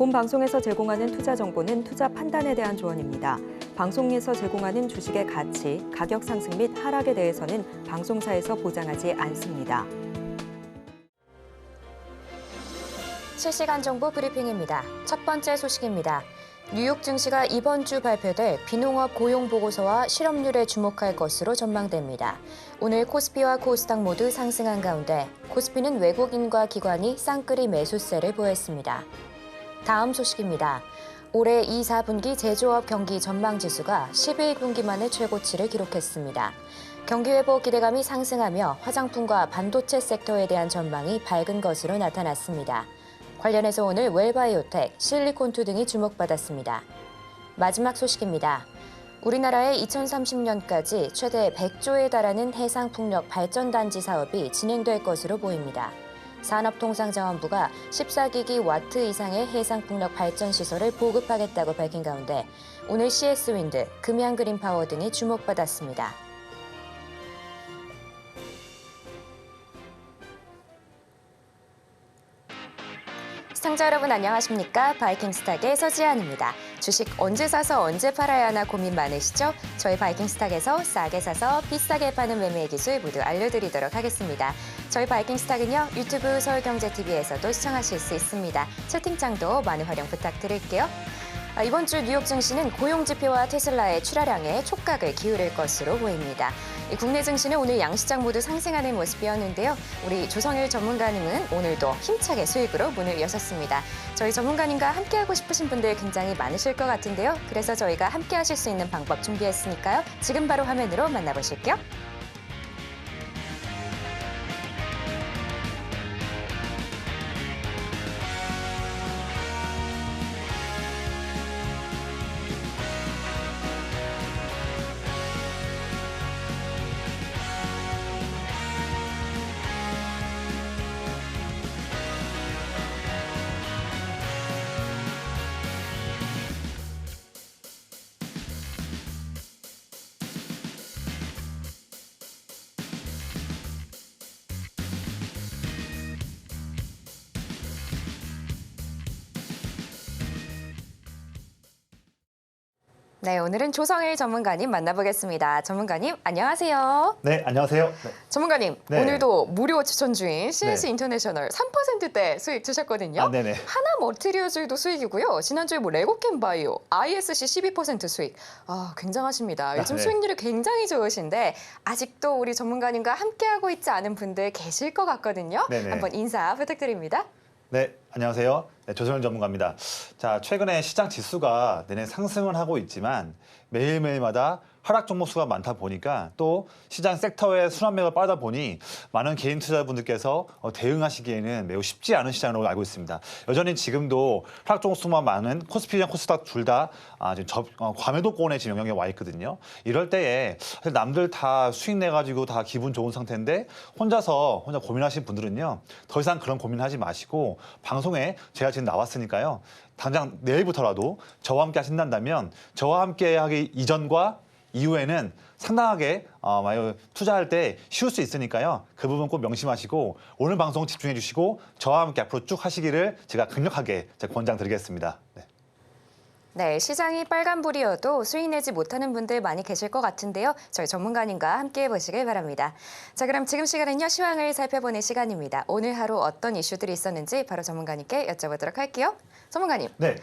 본 방송에서 제공하는 투자 정보는 투자 판단에 대한 조언입니다. 방송에서 제공하는 주식의 가치, 가격 상승 및 하락에 대해서는 방송사에서 보장하지 않습니다. 실시간 정보 브리핑입니다. 첫 번째 소식입니다. 뉴욕 증시가 이번 주 발표될 비농업 고용 보고서와 실업률에 주목할 것으로 전망됩니다. 오늘 코스피와 코스닥 모두 상승한 가운데 코스피는 외국인과 기관이 쌍끌이 매수세를 보였습니다. 다음 소식입니다. 올해 2, 4분기 제조업 경기 전망 지수가 11분기 만에 최고치를 기록했습니다. 경기 회복 기대감이 상승하며 화장품과 반도체 섹터에 대한 전망이 밝은 것으로 나타났습니다. 관련해서 오늘 웰바이오텍, 실리콘투 등이 주목받았습니다. 마지막 소식입니다. 우리나라의 2030년까지 최대 100조에 달하는 해상풍력 발전단지 사업이 진행될 것으로 보입니다. 산업통상자원부가 14기기 와트 이상의 해상풍력 발전시설을 보급하겠다고 밝힌 가운데 오늘 CS윈드, 금양그린파워 등이 주목받았습니다. 시청자 여러분 안녕하십니까? 바이킹스탁의 서지안입니다. 주식 언제 사서 언제 팔아야 하나 고민 많으시죠? 저희 바이킹스탁에서 싸게 사서 비싸게 파는 매매의 기술 모두 알려드리도록 하겠습니다. 저희 바이킹스탁은요, 유튜브 서울경제TV에서도 시청하실 수 있습니다. 채팅창도 많은 활용 부탁드릴게요. 이번 주 뉴욕 증시는 고용지표와 테슬라의 출하량에 촉각을 기울일 것으로 보입니다. 국내 증시는 오늘 양시장 모두 상승하는 모습이었는데요. 우리 조성일 전문가님은 오늘도 힘차게 수익으로 문을 여셨습니다. 저희 전문가님과 함께하고 싶으신 분들 굉장히 많으실 것 같은데요. 그래서 저희가 함께하실 수 있는 방법 준비했으니까요. 지금 바로 화면으로 만나보실게요. 네, 오늘은 조성일 전문가님 만나보겠습니다. 전문가님, 안녕하세요. 네, 안녕하세요. 네. 전문가님, 네. 오늘도 무료 추천 중인 CNC 네. 인터내셔널 3%대 수익 주셨거든요. 네네. 하나 머티리얼즈도 수익이고요. 지난주에 레고캠 바이오, ISC 12% 수익. 굉장하십니다. 요즘 네. 수익률이 굉장히 좋으신데 아직도 우리 전문가님과 함께하고 있지 않은 분들 계실 것 같거든요. 네네. 한번 인사 부탁드립니다. 네, 안녕하세요. 네, 조성현 전문가입니다. 자, 최근에 시장 지수가 내내 상승을 하고 있지만 매일매일마다 하락 종목 수가 많다 보니까 또 시장 섹터의 순환매가 빠르다 보니 많은 개인 투자자분들께서 대응하시기에는 매우 쉽지 않은 시장으로 알고 있습니다. 여전히 지금도 하락 종목 수만 많은 코스피랑 코스닥 둘 다 지금 과매도권에 지금 영역에 와 있거든요. 이럴 때에 사실 남들 다 수익 내가지고 다 기분 좋은 상태인데 혼자 고민하시는 분들은요. 더 이상 그런 고민하지 마시고 방송에 제가 지금 나왔으니까요. 당장 내일부터라도 저와 함께 하신다면 저와 함께 하기 이전과 이후에는 상당하게 투자할 때 쉬울 수 있으니까요. 그 부분 꼭 명심하시고 오늘 방송 집중해 주시고 저와 함께 앞으로 쭉 하시기를 제가 강력하게 권장드리겠습니다. 네. 네, 시장이 빨간불이어도 수익 내지 못하는 분들 많이 계실 것 같은데요. 저희 전문가님과 함께 해보시길 바랍니다. 자, 그럼 지금 시간은요. 시황을 살펴보는 시간입니다. 오늘 하루 어떤 이슈들이 있었는지 바로 전문가님께 여쭤보도록 할게요. 전문가님. 네.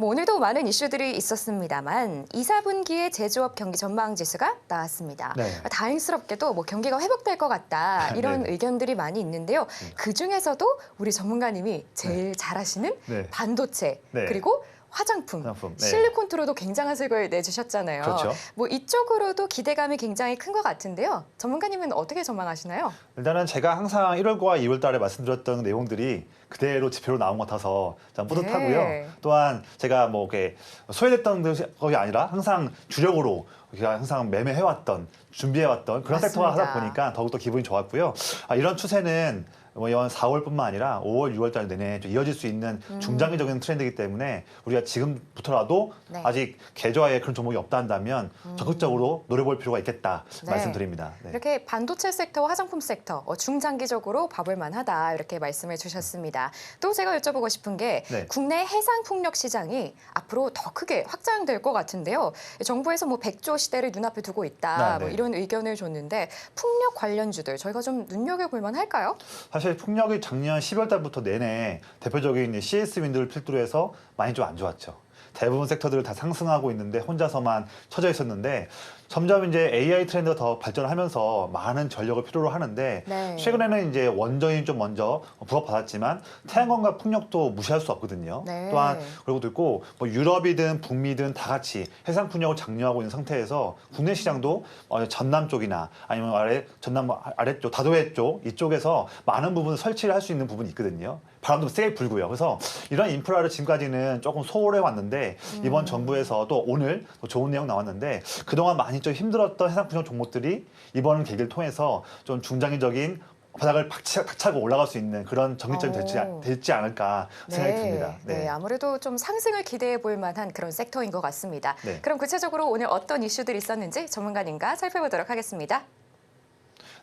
오늘도 많은 이슈들이 있었습니다만 2, 4분기의 제조업 경기 전망 지수가 나왔습니다. 네. 다행스럽게도 경기가 회복될 것 같다 이런 네. 의견들이 많이 있는데요. 그중에서도 우리 전문가님이 제일 잘하시는 네. 반도체 네. 그리고 화장품, 네. 실리콘투로도 굉장한 수익을 내주셨잖아요. 그렇죠. 이쪽으로도 기대감이 굉장히 큰 것 같은데요. 전문가님은 어떻게 전망하시나요? 일단은 제가 항상 1월과 2월 달에 말씀드렸던 내용들이 그대로 지표로 나온 것 같아서 참 뿌듯하고요. 네. 또한 제가 이렇게 소외됐던 것이 아니라 항상 주력으로 우리가 항상 매매해왔던 준비해왔던 그런 맞습니다. 섹터가 하다 보니까 더욱더 기분이 좋았고요. 이런 추세는 뭐 이번 4월뿐만 아니라 5월, 6월 달 내내 좀 이어질 수 있는 중장기적인 트렌드이기 때문에 우리가 지금부터라도 네. 아직 계좌에 그런 종목이 없다 한다면 적극적으로 노려볼 필요가 있겠다 네. 말씀드립니다. 네. 이렇게 반도체 섹터와 화장품 섹터 중장기적으로 봐볼 만하다 이렇게 말씀해 주셨습니다. 또 제가 여쭤보고 싶은 게 네. 국내 해상 풍력 시장이 앞으로 더 크게 확장될 것 같은데요. 정부에서 뭐 100조 시대를 눈앞에 두고 있다 네, 뭐 네. 이런 의견을 줬는데 풍력 관련주들 저희가 좀 눈여겨볼 만할까요? 사실 풍력이 작년 12월 달부터 내내 대표적인 CS 윈드를 필두로 해서 많이 좀 안 좋았죠. 대부분 섹터들을 다 상승하고 있는데 혼자서만 처져 있었는데 점점 이제 AI 트렌드가 더 발전하면서 많은 전력을 필요로 하는데 네. 최근에는 이제 원전이 좀 먼저 부각받았지만 태양광과 풍력도 무시할 수 없거든요. 네. 또한 그리고 또 있고 뭐 유럽이든 북미든 다 같이 해상 풍력을 장려하고 있는 상태에서 국내 시장도 전남 쪽이나 아니면 전남 아래쪽 다도해 쪽 이쪽에서 많은 부분 설치를 할 수 있는 부분이 있거든요. 바람도 세게 불고요. 그래서 이런 인프라를 지금까지는 조금 소홀해 왔는데 이번 정부에서 또 오늘 또 좋은 내용 나왔는데 그동안 많이 좀 힘들었던 해상풍력 종목들이 이번 계기를 통해서 좀 중장기적인 바닥을 박차고 올라갈 수 있는 그런 정리점이 될지 않을까 생각이 듭니다. 네, 아무래도 좀 상승을 기대해 볼 만한 그런 섹터인 것 같습니다. 네. 그럼 구체적으로 오늘 어떤 이슈들이 있었는지 전문가님과 살펴보도록 하겠습니다.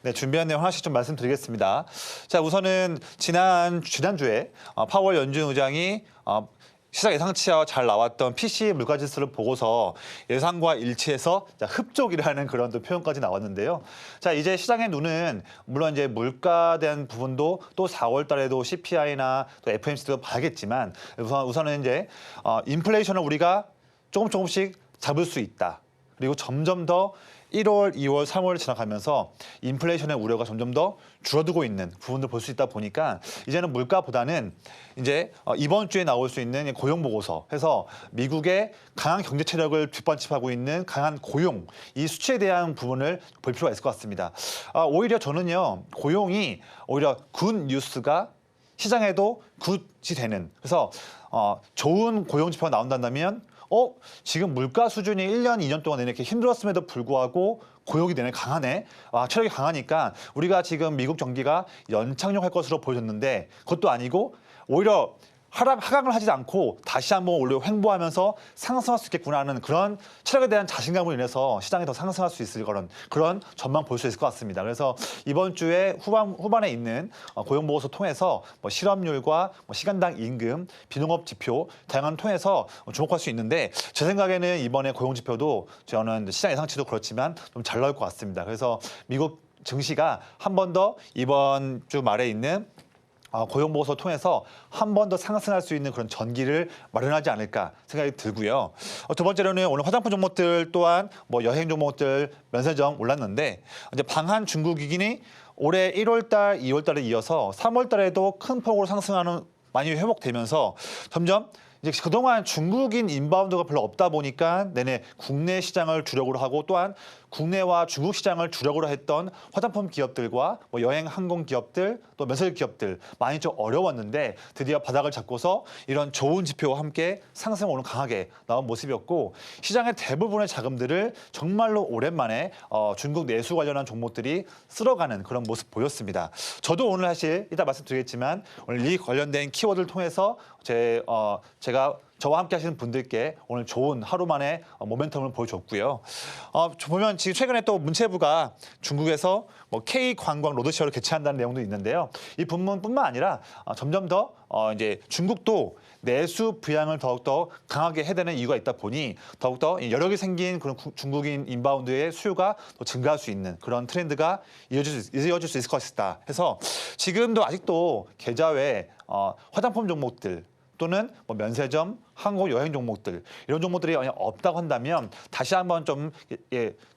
네, 준비한 내용 하나씩 좀 말씀드리겠습니다. 자, 우선은 지난주에 파월 연준 의장이 시장 예상치와 잘 나왔던 PC 물가지수를 보고서 예상과 일치해서 흡족이라는 그런 또 표현까지 나왔는데요. 자, 이제 시장의 눈은 물론 이제 물가에 대한 부분도 또 4월 달에도 CPI나 또 FOMC도 봐야겠지만 우선은 이제 인플레이션을 우리가 조금씩 잡을 수 있다. 그리고 점점 더 1월, 2월, 3월을 지나가면서 인플레이션의 우려가 점점 더 줄어들고 있는 부분들 볼 수 있다 보니까 이제는 물가보다는 이제 이번 주에 나올 수 있는 고용 보고서 해서 미국의 강한 경제 체력을 뒷받침하고 있는 강한 고용 이 수치에 대한 부분을 볼 필요가 있을 것 같습니다. 오히려 저는요 고용이 오히려 굿 뉴스가 시장에도 굿이 되는 그래서 좋은 고용 지표가 나온다면 지금 물가 수준이 1년, 2년 동안 내내 이렇게 힘들었음에도 불구하고 고용이 내내 강하네. 체력이 강하니까 우리가 지금 미국 경기가 연착륙할 것으로 보여졌는데 그것도 아니고 오히려 하강을 하지 않고 다시 한번 올려 횡보하면서 상승할 수 있겠구나 하는 그런 체력에 대한 자신감으로 인해서 시장이 더 상승할 수 있을 그런 전망 볼 수 있을 것 같습니다. 그래서 이번 주에 후반에 있는 고용보고서 통해서 뭐 실업률과 뭐 시간당 임금, 비농업 지표 다양한 통해서 주목할 수 있는데 제 생각에는 이번에 고용 지표도 저는 시장 예상치도 그렇지만 좀 잘 나올 것 같습니다. 그래서 미국 증시가 한 번 더 이번 주 말에 있는 고용보고서 통해서 한 번 더 상승할 수 있는 그런 전기를 마련하지 않을까 생각이 들고요. 두 번째로는 오늘 화장품 종목들 또한 뭐 여행 종목들 면세점 올랐는데 이제 방한 중국인이 올해 1월 달, 2월 달에 이어서 3월 달에도 큰 폭으로 상승하는 많이 회복되면서 점점 이제 그동안 중국인 인바운드가 별로 없다 보니까 내내 국내 시장을 주력으로 하고 또한 국내와 중국 시장을 주력으로 했던 화장품 기업들과 뭐 여행 항공 기업들 또 면세점 기업들 많이 좀 어려웠는데 드디어 바닥을 잡고서 이런 좋은 지표와 함께 상승 오늘 강하게 나온 모습이었고 시장의 대부분의 자금들을 정말로 오랜만에 중국 내수 관련한 종목들이 쓸어가는 그런 모습 보였습니다. 저도 오늘 사실 이따 말씀드리겠지만 오늘 이 관련된 키워드를 통해서 제가 저와 함께 하시는 분들께 오늘 좋은 하루 만에 모멘텀을 보여줬고요. 보면 지금 최근에 또 문체부가 중국에서 뭐 K관광 로드쇼를 개최한다는 내용도 있는데요. 이 부분뿐만 아니라 점점 더 이제 중국도 내수 부양을 더욱더 강하게 해야 되는 이유가 있다 보니 더욱더 여력이 생긴 그런 중국인 인바운드의 수요가 더 증가할 수 있는 그런 트렌드가 이어질 수 있을 것이다. 해서 지금도 아직도 계좌에 화장품 종목들 또는 뭐 면세점, 항공, 여행 종목들 이런 종목들이 없다고 한다면 다시 한번 좀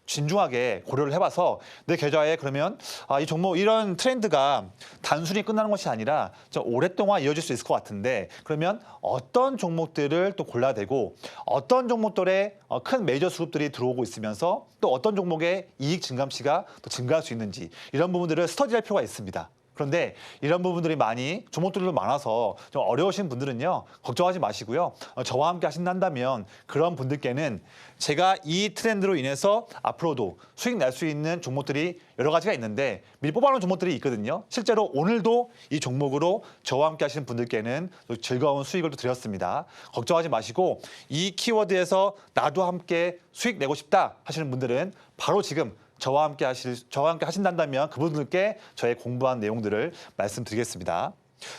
진중하게 고려를 해봐서 내 계좌에 그러면 이 종목 이런 트렌드가 단순히 끝나는 것이 아니라 좀 오랫동안 이어질 수 있을 것 같은데 그러면 어떤 종목들을 또 골라야 되고 어떤 종목들에 큰 메이저 수급들이 들어오고 있으면서 또 어떤 종목의 이익 증감치가 또 증가할 수 있는지 이런 부분들을 스터디할 필요가 있습니다. 그런데 이런 부분들이 많이 종목들도 많아서 좀 어려우신 분들은요. 걱정하지 마시고요. 저와 함께 하신다면 그런 분들께는 제가 이 트렌드로 인해서 앞으로도 수익 낼 수 있는 종목들이 여러 가지가 있는데 미리 뽑아놓은 종목들이 있거든요. 실제로 오늘도 이 종목으로 저와 함께 하시는 분들께는 즐거운 수익을 또 드렸습니다. 걱정하지 마시고 이 키워드에서 나도 함께 수익 내고 싶다 하시는 분들은 바로 지금 저와 함께 하신다면 그분들께 저의 공부한 내용들을 말씀드리겠습니다.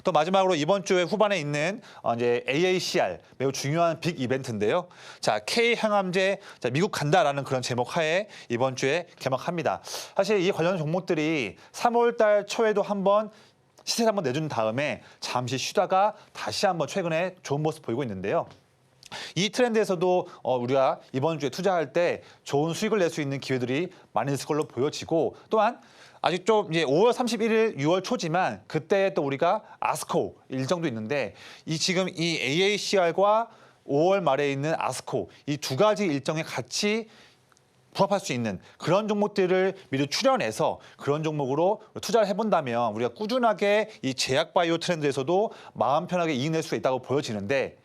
또 마지막으로 이번 주에 후반에 있는 이제 AACR 매우 중요한 빅 이벤트인데요. 자, K 항암제 미국 간다라는 그런 제목 하에 이번 주에 개막합니다. 사실 이 관련 종목들이 3월 달 초에도 한번 시세를 한번 내준 다음에 잠시 쉬다가 다시 한번 최근에 좋은 모습 보이고 있는데요. 이 트렌드에서도 우리가 이번 주에 투자할 때 좋은 수익을 낼 수 있는 기회들이 많이 있을 걸로 보여지고 또한 아직 좀 이제 5월 31일, 6월 초지만 그때 또 우리가 아스코 일정도 있는데 지금 이 AACR과 5월 말에 있는 아스코 이 두 가지 일정에 같이 부합할 수 있는 그런 종목들을 미리 추려내서 그런 종목으로 투자를 해본다면 우리가 꾸준하게 이 제약바이오 트렌드에서도 마음 편하게 이익 낼 수 있다고 보여지는데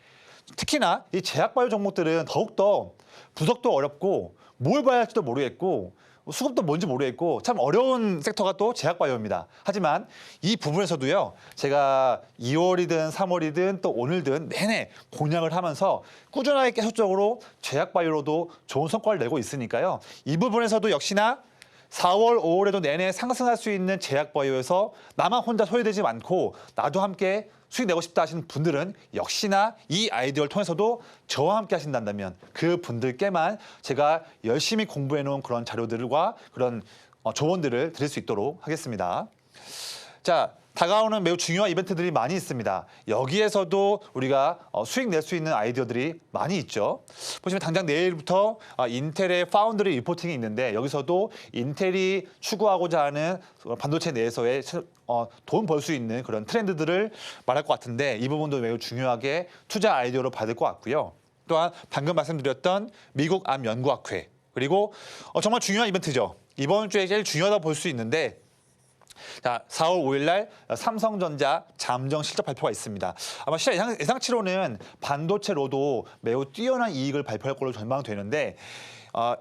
특히나 이 제약바이오 종목들은 더욱더 분석도 어렵고 뭘 봐야 할지도 모르겠고 수급도 뭔지 모르겠고 참 어려운 섹터가 또 제약바이오입니다. 하지만 이 부분에서도요. 제가 2월이든 3월이든 또 오늘든 내내 공략을 하면서 꾸준하게 계속적으로 제약바이오로도 좋은 성과를 내고 있으니까요. 이 부분에서도 역시나 4월, 5월에도 내내 상승할 수 있는 제약바이오에서 나만 혼자 소외되지 않고 나도 함께 수익 내고 싶다 하시는 분들은 역시나 이 아이디어를 통해서도 저와 함께 하신다면 그 분들께만 제가 열심히 공부해 놓은 그런 자료들과 그런 조언들을 드릴 수 있도록 하겠습니다. 자, 다가오는 매우 중요한 이벤트들이 많이 있습니다. 여기에서도 우리가 수익 낼 수 있는 아이디어들이 많이 있죠. 보시면 당장 내일부터 인텔의 파운드리 리포팅이 있는데 여기서도 인텔이 추구하고자 하는 반도체 내에서의 돈 벌 수 있는 그런 트렌드들을 말할 것 같은데 이 부분도 매우 중요하게 투자 아이디어로 받을 것 같고요. 또한 방금 말씀드렸던 미국 암 연구학회 그리고 정말 중요한 이벤트죠. 이번 주에 제일 중요하다고 볼 수 있는데 자, 4월 5일 날 삼성전자 잠정 실적 발표가 있습니다. 아마 시장 예상치로는 반도체로도 매우 뛰어난 이익을 발표할 걸로 전망되는데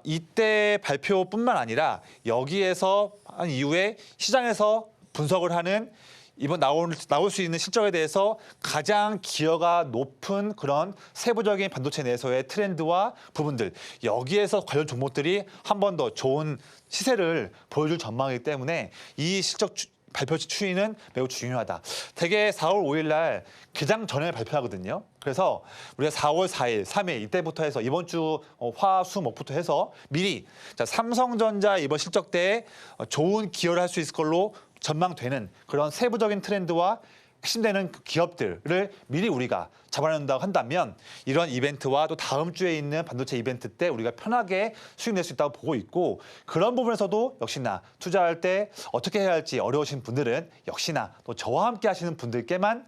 이때 발표뿐만 아니라 여기에서 한 이후에 시장에서 분석을 하는 이번 나올 수 있는 실적에 대해서 가장 기여가 높은 그런 세부적인 반도체 내에서의 트렌드와 부분들 여기에서 관련 종목들이 한 번 더 좋은 시세를 보여줄 전망이기 때문에 이 실적 발표 추이는 매우 중요하다. 대개 4월 5일 날 개장 전에 발표하거든요. 그래서 우리가 4월 4일, 3일 이때부터 해서 이번 주 화, 수, 목부터 해서 미리 삼성전자 이번 실적 때 좋은 기여를 할 수 있을 걸로 전망되는 그런 세부적인 트렌드와 핵심되는 기업들을 미리 우리가 잡아낸다고 한다면 이런 이벤트와 또 다음 주에 있는 반도체 이벤트 때 우리가 편하게 수익 낼 수 있다고 보고 있고 그런 부분에서도 역시나 투자할 때 어떻게 해야 할지 어려우신 분들은 역시나 또 저와 함께 하시는 분들께만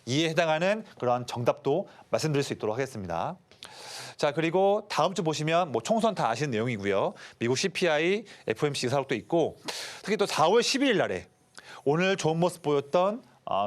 이에 해당하는 그런 정답도 말씀드릴 수 있도록 하겠습니다. 자, 그리고 다음 주 보시면 뭐 총선 다 아시는 내용이고요. 미국 CPI, FOMC 의사록도 있고 특히 또 4월 12일 날에 오늘 좋은 모습 보였던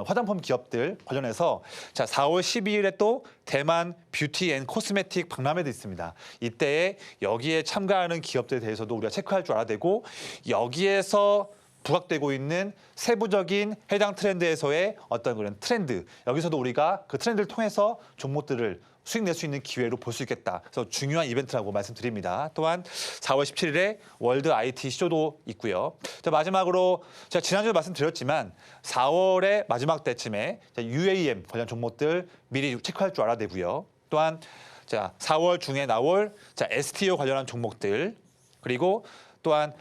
화장품 기업들 관련해서 자 4월 12일에 또 대만 뷰티 앤 코스메틱 박람회도 있습니다. 이때 여기에 참가하는 기업들에 대해서도 우리가 체크할 줄 알아야 되고 여기에서 부각되고 있는 세부적인 해당 트렌드에서의 어떤 그런 트렌드 여기서도 우리가 그 트렌드를 통해서 종목들을 수익 낼 수 있는 기회로 볼 수 있겠다. 그래서 중요한 이벤트라고 말씀드립니다. 또한 4월 17일에 월드 IT 쇼도 있고요. 자, 마지막으로 제가 지난주에 말씀드렸지만 4월의 마지막 때쯤에 UAM 관련 종목들 미리 체크할 줄 알아야 되고요. 또한 자 4월 중에 나올 STO 관련한 종목들 그리고 또한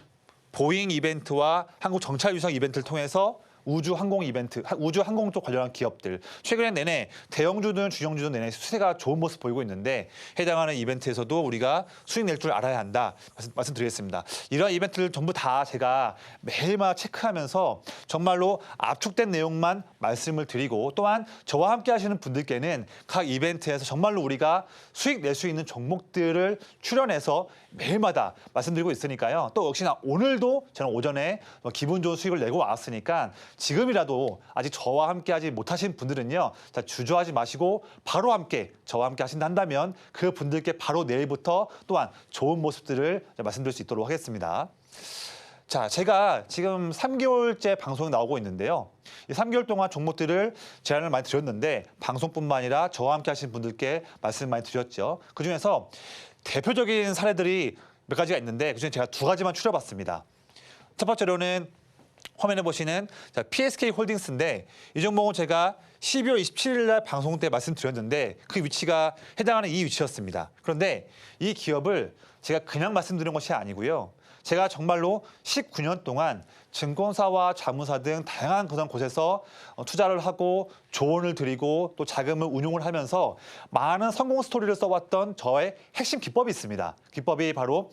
보잉 이벤트와 한국 정찰 위성 이벤트를 통해서 우주 항공 이벤트, 우주 항공 쪽 관련한 기업들 최근에 내내 대형주든 중형주든 내내 수세가 좋은 모습 보이고 있는데 해당하는 이벤트에서도 우리가 수익 낼 줄 알아야 한다 말씀드리겠습니다. 이런 이벤트를 전부 다 제가 매일마다 체크하면서 정말로 압축된 내용만 말씀을 드리고 또한 저와 함께 하시는 분들께는 각 이벤트에서 정말로 우리가 수익 낼 수 있는 종목들을 출연해서 매일마다 말씀드리고 있으니까요. 또 역시나 오늘도 저는 오전에 기분 좋은 수익을 내고 왔으니까 지금이라도 아직 저와 함께 하지 못하신 분들은요. 자, 주저하지 마시고 바로 함께 저와 함께 하신다 한다면 그 분들께 바로 내일부터 또한 좋은 모습들을 말씀드릴 수 있도록 하겠습니다. 자, 제가 지금 3개월째 방송에 나오고 있는데요. 이 3개월 동안 종목들을 제안을 많이 드렸는데 방송뿐만 아니라 저와 함께 하신 분들께 말씀 많이 드렸죠. 그중에서 대표적인 사례들이 몇 가지가 있는데 그중에 제가 2가지만 추려봤습니다. 첫 번째로는 화면에 보시는 PSK 홀딩스인데 이 종목은 제가 12월 27일 날 방송 때 말씀드렸는데 그 위치가 해당하는 이 위치였습니다. 그런데 이 기업을 제가 그냥 말씀드린 것이 아니고요. 제가 정말로 19년 동안 증권사와 자무사 등 다양한 그런 곳에서 투자를 하고 조언을 드리고 또 자금을 운용을 하면서 많은 성공 스토리를 써왔던 저의 핵심 기법이 있습니다. 기법이 바로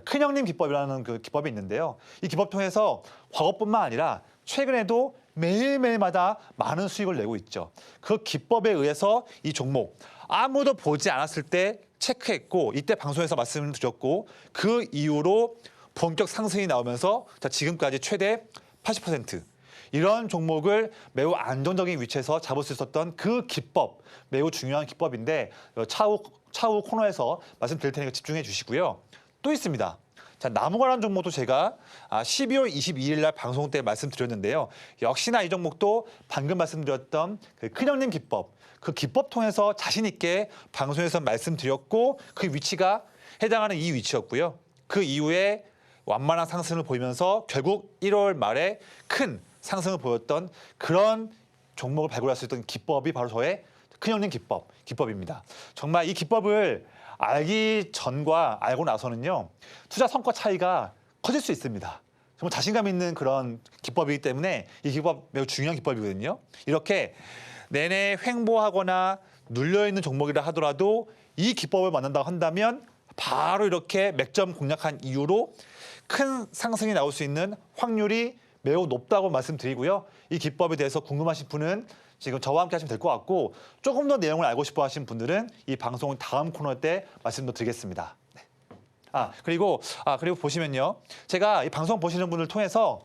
큰형님 기법이라는 그 기법이 있는데요. 이 기법 통해서 과거뿐만 아니라 최근에도 매일매일마다 많은 수익을 내고 있죠. 그 기법에 의해서 이 종목 아무도 보지 않았을 때 체크했고 이때 방송에서 말씀을 드렸고 그 이후로 본격 상승이 나오면서 지금까지 최대 80% 이런 종목을 매우 안정적인 위치에서 잡을 수 있었던 그 기법, 매우 중요한 기법인데 차후 코너에서 말씀드릴 테니까 집중해 주시고요. 또 있습니다. 자, 나무가라는 종목도 제가 12월 22일 날 방송 때 말씀드렸는데요. 역시나 이 종목도 방금 말씀드렸던 그 큰형님 기법, 그 기법 통해서 자신 있게 방송에서 말씀드렸고 그 위치가 해당하는 이 위치였고요. 그 이후에 완만한 상승을 보이면서 결국 1월 말에 큰 상승을 보였던 그런 종목을 발굴할 수 있던 기법이 바로 저의 큰형님 기법입니다. 정말 이 기법을 알기 전과 알고 나서는요. 투자 성과 차이가 커질 수 있습니다. 정말 자신감 있는 그런 기법이기 때문에 이 기법 매우 중요한 기법이거든요. 이렇게 내내 횡보하거나 눌려있는 종목이라 하더라도 이 기법을 만난다고 한다면 바로 이렇게 맥점 공략한 이후로 큰 상승이 나올 수 있는 확률이 매우 높다고 말씀드리고요. 이 기법에 대해서 궁금하신 분은 지금 저와 함께 하시면 될 것 같고 조금 더 내용을 알고 싶어 하신 분들은 이 방송 다음 코너 때 말씀도 드리겠습니다. 네. 그리고 보시면요. 제가 이 방송 보시는 분을 통해서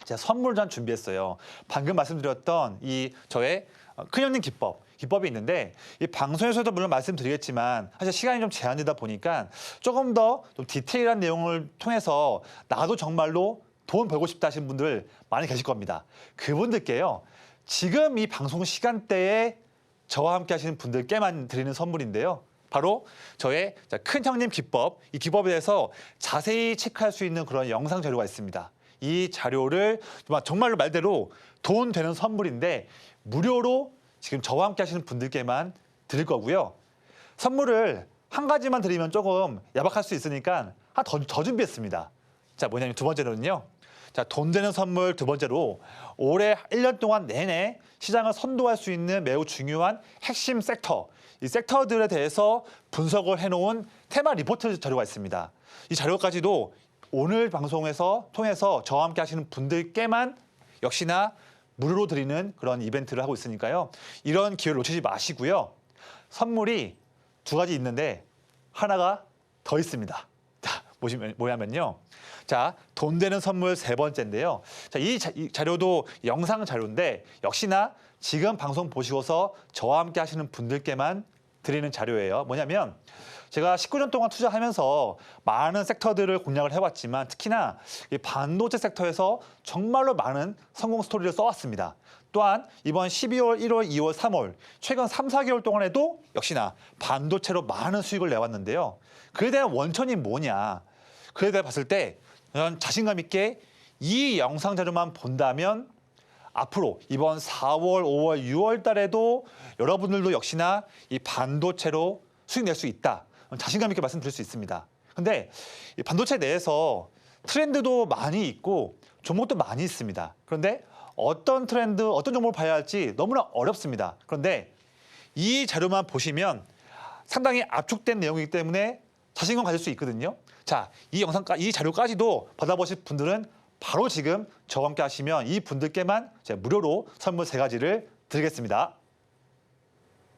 제가 선물을 좀 준비했어요. 방금 말씀드렸던 이 저의 큰형님 기법이 있는데 이 방송에서도 물론 말씀드리겠지만 사실 시간이 좀 제한되다 보니까 조금 더 좀 디테일한 내용을 통해서 나도 정말로 돈 벌고 싶다 하시는 분들 많이 계실 겁니다. 그분들께요. 지금 이 방송 시간대에 저와 함께 하시는 분들께만 드리는 선물인데요. 바로 저의 큰형님 기법, 이 기법에 대해서 자세히 체크할 수 있는 그런 영상 자료가 있습니다. 이 자료를 정말로 말대로 돈 되는 선물인데 무료로 지금 저와 함께 하시는 분들께만 드릴 거고요. 선물을 한 가지만 드리면 조금 야박할 수 있으니까 하나 더 준비했습니다. 자, 뭐냐면 두 번째로는요. 자, 돈 되는 선물 두 번째로 올해 1년 동안 내내 시장을 선도할 수 있는 매우 중요한 핵심 섹터, 이 섹터들에 대해서 분석을 해놓은 테마 리포트 자료가 있습니다. 이 자료까지도 오늘 방송에서 통해서 저와 함께 하시는 분들께만 역시나 무료로 드리는 그런 이벤트를 하고 있으니까요. 이런 기회를 놓치지 마시고요. 선물이 2가지 있는데 하나가 더 있습니다. 자, 보시면 뭐냐면요. 자, 돈 되는 선물 3번째인데요. 자, 이 자료도 영상 자료인데 역시나 지금 방송 보시고서 저와 함께 하시는 분들께만 드리는 자료예요. 뭐냐면 제가 19년 동안 투자하면서 많은 섹터들을 공략을 해왔지만 특히나 이 반도체 섹터에서 정말로 많은 성공 스토리를 써왔습니다. 또한 이번 12월, 1월, 2월, 3월 최근 3, 4개월 동안에도 역시나 반도체로 많은 수익을 내왔는데요. 그에 대한 원천이 뭐냐. 그에 대해 봤을 때 저는 자신감 있게 이 영상 자료만 본다면 앞으로 이번 4월, 5월, 6월 달에도 여러분들도 역시나 이 반도체로 수익 낼 수 있다. 자신감 있게 말씀드릴 수 있습니다. 근데 이 반도체 내에서 트렌드도 많이 있고 종목도 많이 있습니다. 그런데 어떤 트렌드, 어떤 종목을 봐야 할지 너무나 어렵습니다. 그런데 이 자료만 보시면 상당히 압축된 내용이기 때문에 자신감 가질 수 있거든요. 자, 이 자료까지도 받아보실 분들은 바로 지금 저와 함께 하시면 이 분들께만 제가 무료로 선물 3가지를 드리겠습니다.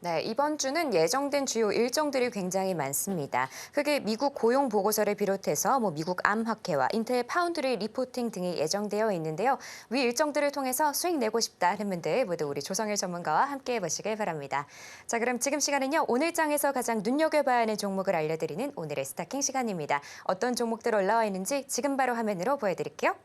네, 이번 주는 예정된 주요 일정들이 굉장히 많습니다. 크게 미국 고용 보고서를 비롯해서 미국 암학회와 인텔 파운드리 리포팅 등이 예정되어 있는데요. 위 일정들을 통해서 수익 내고 싶다 하는 분들 모두 우리 조성일 전문가와 함께 해보시길 바랍니다. 자, 그럼 지금 시간은요. 오늘 장에서 가장 눈여겨봐야 하는 종목을 알려드리는 오늘의 스타킹 시간입니다. 어떤 종목들 올라와 있는지 지금 바로 화면으로 보여드릴게요.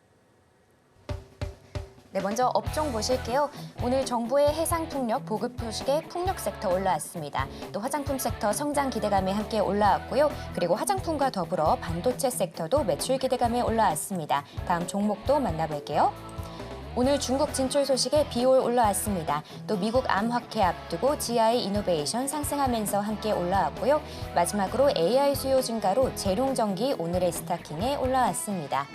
네, 먼저 업종 보실게요. 오늘 정부의 해상풍력 보급 소식에 풍력 섹터 올라왔습니다. 또 화장품 섹터 성장 기대감에 함께 올라왔고요. 그리고 화장품과 더불어 반도체 섹터도 매출 기대감에 올라왔습니다. 다음 종목도 만나볼게요. 오늘 중국 진출 소식에 비올 올라왔습니다. 또 미국 암학회 앞두고 GI 이노베이션 상승하면서 함께 올라왔고요. 마지막으로 AI 수요 증가로 재룡전기 오늘의 스타킹에 올라왔습니다.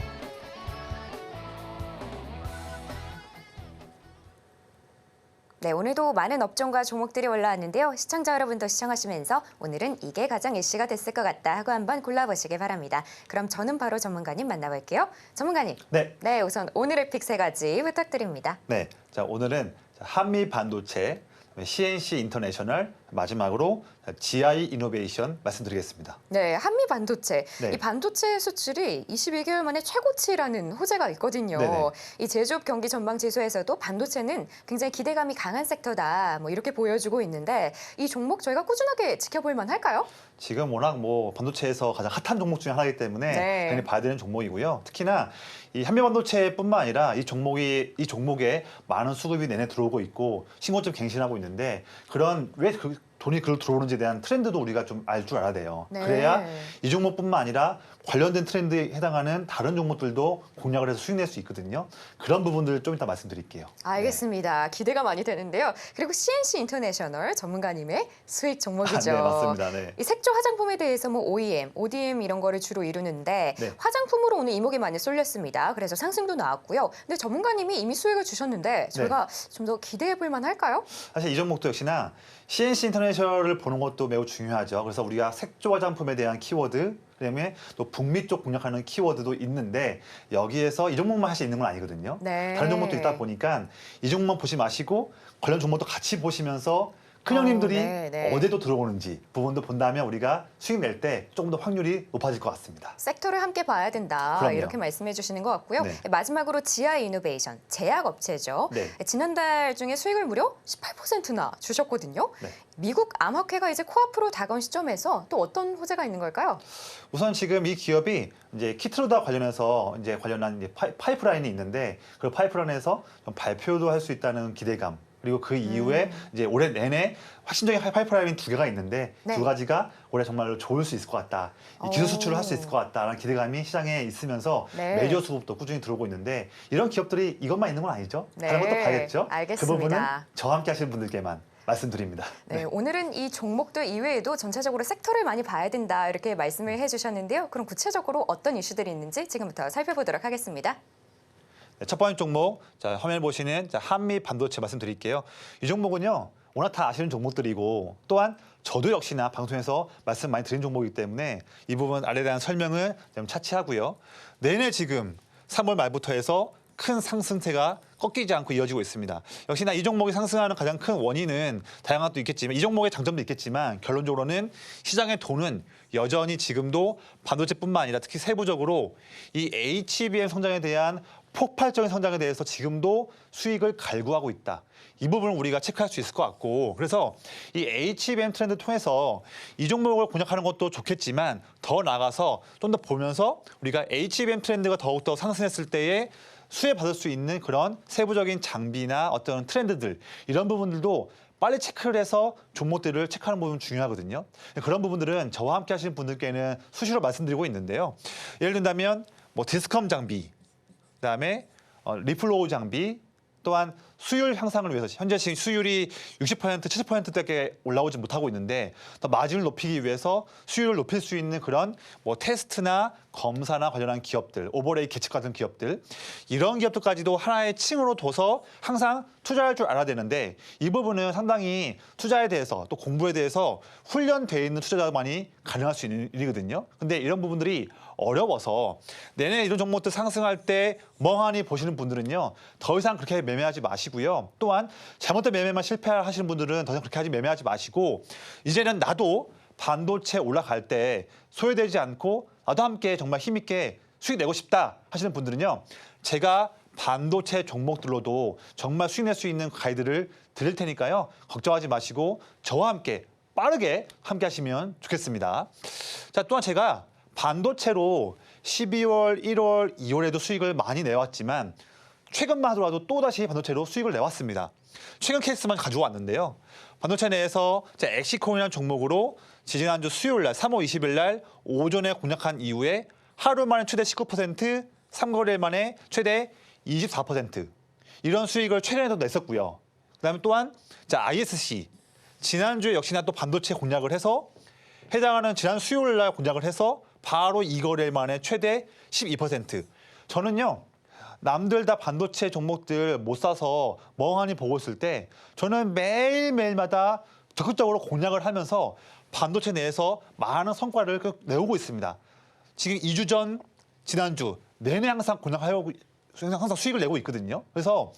네, 오늘도 많은 업종과 종목들이 올라왔는데요. 시청자 여러분도 시청하시면서 오늘은 이게 가장 이슈가 됐을 것 같다 하고 한번 골라보시기 바랍니다. 그럼 저는 바로 전문가님 만나볼게요. 전문가님. 네. 우선 오늘의 픽 세 가지 부탁드립니다. 네. 자, 오늘은 한미 반도체, CNC 인터내셔널, 마지막으로 GI 이노베이션 말씀드리겠습니다. 네, 한미 반도체. 네. 이 반도체 수출이 21개월 만에 최고치라는 호재가 있거든요. 네네. 이 제조업 경기 전망 지수에서도 반도체는 굉장히 기대감이 강한 섹터다. 이렇게 보여주고 있는데 이 종목 저희가 꾸준하게 지켜볼 만할까요? 지금 워낙 반도체에서 가장 핫한 종목 중에 하나이기 때문에 네. 당연히 봐야 되는 종목이고요. 특히나 이 한미 반도체뿐만 아니라 이 종목에 많은 수급이 내내 들어오고 있고 신고점 갱신하고 있는데 왜 돈이 그걸 들어오는지에 대한 트렌드도 우리가 좀 알 줄 알아야 돼요. 네. 그래야 이 종목뿐만 아니라 관련된 트렌드에 해당하는 다른 종목들도 공략을 해서 수익 낼 수 있거든요. 그런 부분들 좀 이따 말씀드릴게요. 알겠습니다. 기대가 많이 되는데요. 그리고 CNC 인터내셔널 전문가님의 수익 종목이죠. 네, 맞습니다. 네. 이 색조 화장품에 대해서 OEM, ODM 이런 거를 주로 이루는데 네. 화장품으로 오늘 이목이 많이 쏠렸습니다. 그래서 상승도 나왔고요. 근데 전문가님이 이미 수익을 주셨는데 저희가 좀 더 기대해 볼 만할까요? 사실 이 종목도 역시나 CNC 인터내셔널을 보는 것도 매우 중요하죠. 그래서 우리가 색조 화장품에 대한 키워드, 그다음에 또 북미 쪽 공략하는 키워드도 있는데 여기에서 이 종목만 사실 있는 건 아니거든요. 네. 다른 종목도 있다 보니까 이 종목만 보지 마시고 관련 종목도 같이 보시면서 큰 형님들이 네. 어디도 들어오는지 부분도 본다면 우리가 수익 낼 때 조금 더 확률이 높아질 것 같습니다. 섹터를 함께 봐야 된다. 그럼요. 이렇게 말씀해 주시는 것 같고요. 네. 마지막으로 GI 이노베이션, 제약업체죠. 네. 지난달 중에 수익을 무려 18%나 주셨거든요. 네. 미국 암학회가 이제 코앞으로 다가온 시점에서 또 어떤 호재가 있는 걸까요? 우선 지금 이 기업이 이제 키트로다 관련해서 관련한 파이프라인이 있는데 그 파이프라인에서 좀 발표도 할 수 있다는 기대감. 그리고 그 이후에 이제 올해 내내 확신적인 파이프라인이 두 개가 있는데 네. 두 가지가 올해 정말로 좋을 수 있을 것 같다. 이 기술 수출을 할 수 있을 것 같다라는 기대감이 시장에 있으면서 네. 메이저 수급도 꾸준히 들어오고 있는데 이런 기업들이 이것만 있는 건 아니죠. 네. 다른 것도 봐야겠죠. 알겠습니다. 그 부분은 저와 함께 하시는 분들께만 말씀드립니다. 네, 오늘은 이 종목들 이외에도 전체적으로 섹터를 많이 봐야 된다 이렇게 말씀을 해주셨는데요. 그럼 구체적으로 어떤 이슈들이 있는지 지금부터 살펴보도록 하겠습니다. 네, 첫 번째 종목, 자, 화면 보시는 한미 반도체 말씀드릴게요. 이 종목은요, 워낙 다 아시는 종목들이고 또한 저도 역시나 방송에서 말씀 많이 드린 종목이기 때문에 이 부분 아래에 대한 설명을 좀 차치하고요. 내내 지금 3월 말부터 해서 큰 상승세가 꺾이지 않고 이어지고 있습니다. 역시나 이 종목이 상승하는 가장 큰 원인은 다양한 것도 있겠지만 이 종목의 장점도 있겠지만 결론적으로는 시장의 돈은 여전히 지금도 반도체뿐만 아니라 특히 세부적으로 이 HBM 성장에 대한 폭발적인 성장에 대해서 지금도 수익을 갈구하고 있다. 이 부분을 우리가 체크할 수 있을 것 같고 그래서 이 HBM 트렌드 통해서 이 종목을 공략하는 것도 좋겠지만 더 나아가서 좀 더 보면서 우리가 HBM 트렌드가 더욱더 상승했을 때에 수혜받을 수 있는 그런 세부적인 장비나 어떤 트렌드들 이런 부분들도 빨리 체크를 해서 종목들을 체크하는 부분이 중요하거든요. 그런 부분들은 저와 함께 하시는 분들께는 수시로 말씀드리고 있는데요. 예를 든다면 디스컴 장비, 그다음에 리플로우 장비, 또한 수율 향상을 위해서 현재 지금 수율이 60%, 70%대에 올라오지 못하고 있는데 더 마진을 높이기 위해서 수율을 높일 수 있는 그런 테스트나 검사나 관련한 기업들, 오버레이 계측 같은 기업들 이런 기업들까지도 하나의 층으로 둬서 항상 투자할 줄 알아야 되는데 이 부분은 상당히 투자에 대해서 또 공부에 대해서 훈련되어 있는 투자자만이 가능할 수 있는 일이거든요. 근데 이런 부분들이 어려워서 내내 이런 종목들 상승할 때 멍하니 보시는 분들은요. 더 이상 그렇게 매매하지 마시고요. 또한 잘못된 매매만 실패하시는 분들은 더 이상 그렇게 매매하지 마시고 이제는 나도 반도체 올라갈 때 소외되지 않고 나도 함께 정말 힘있게 수익 내고 싶다 하시는 분들은요. 제가 반도체 종목들로도 정말 수익 낼 수 있는 가이드를 드릴 테니까요. 걱정하지 마시고 저와 함께 빠르게 함께 하시면 좋겠습니다. 자, 또한 제가 반도체로 12월, 1월, 2월에도 수익을 많이 내왔지만 최근만 하더라도 또다시 반도체로 수익을 내왔습니다. 최근 케이스만 가지고 왔는데요. 반도체 내에서 엑시콘이라는 종목으로 지지난주 수요일 날 3월 20일 날 오전에 공략한 이후에 하루 만에 최대 19%, 3거래일 만에 최대 24% 이런 수익을 최근에도 냈었고요. 그다음에 또한 ISC 지난주에 역시나 또 반도체 공략을 해서 해당하는 지난 수요일 날 공략을 해서 바로 2거래일 만에 최대 12%. 저는요. 남들 다 반도체 종목들 못 사서 멍하니 보고 있을 때 저는 매일매일마다 적극적으로 공략을 하면서 반도체 내에서 많은 성과를 내오고 있습니다. 지금 2주 전, 지난주 내내 항상 공략하고 항상 수익을 내고 있거든요. 그래서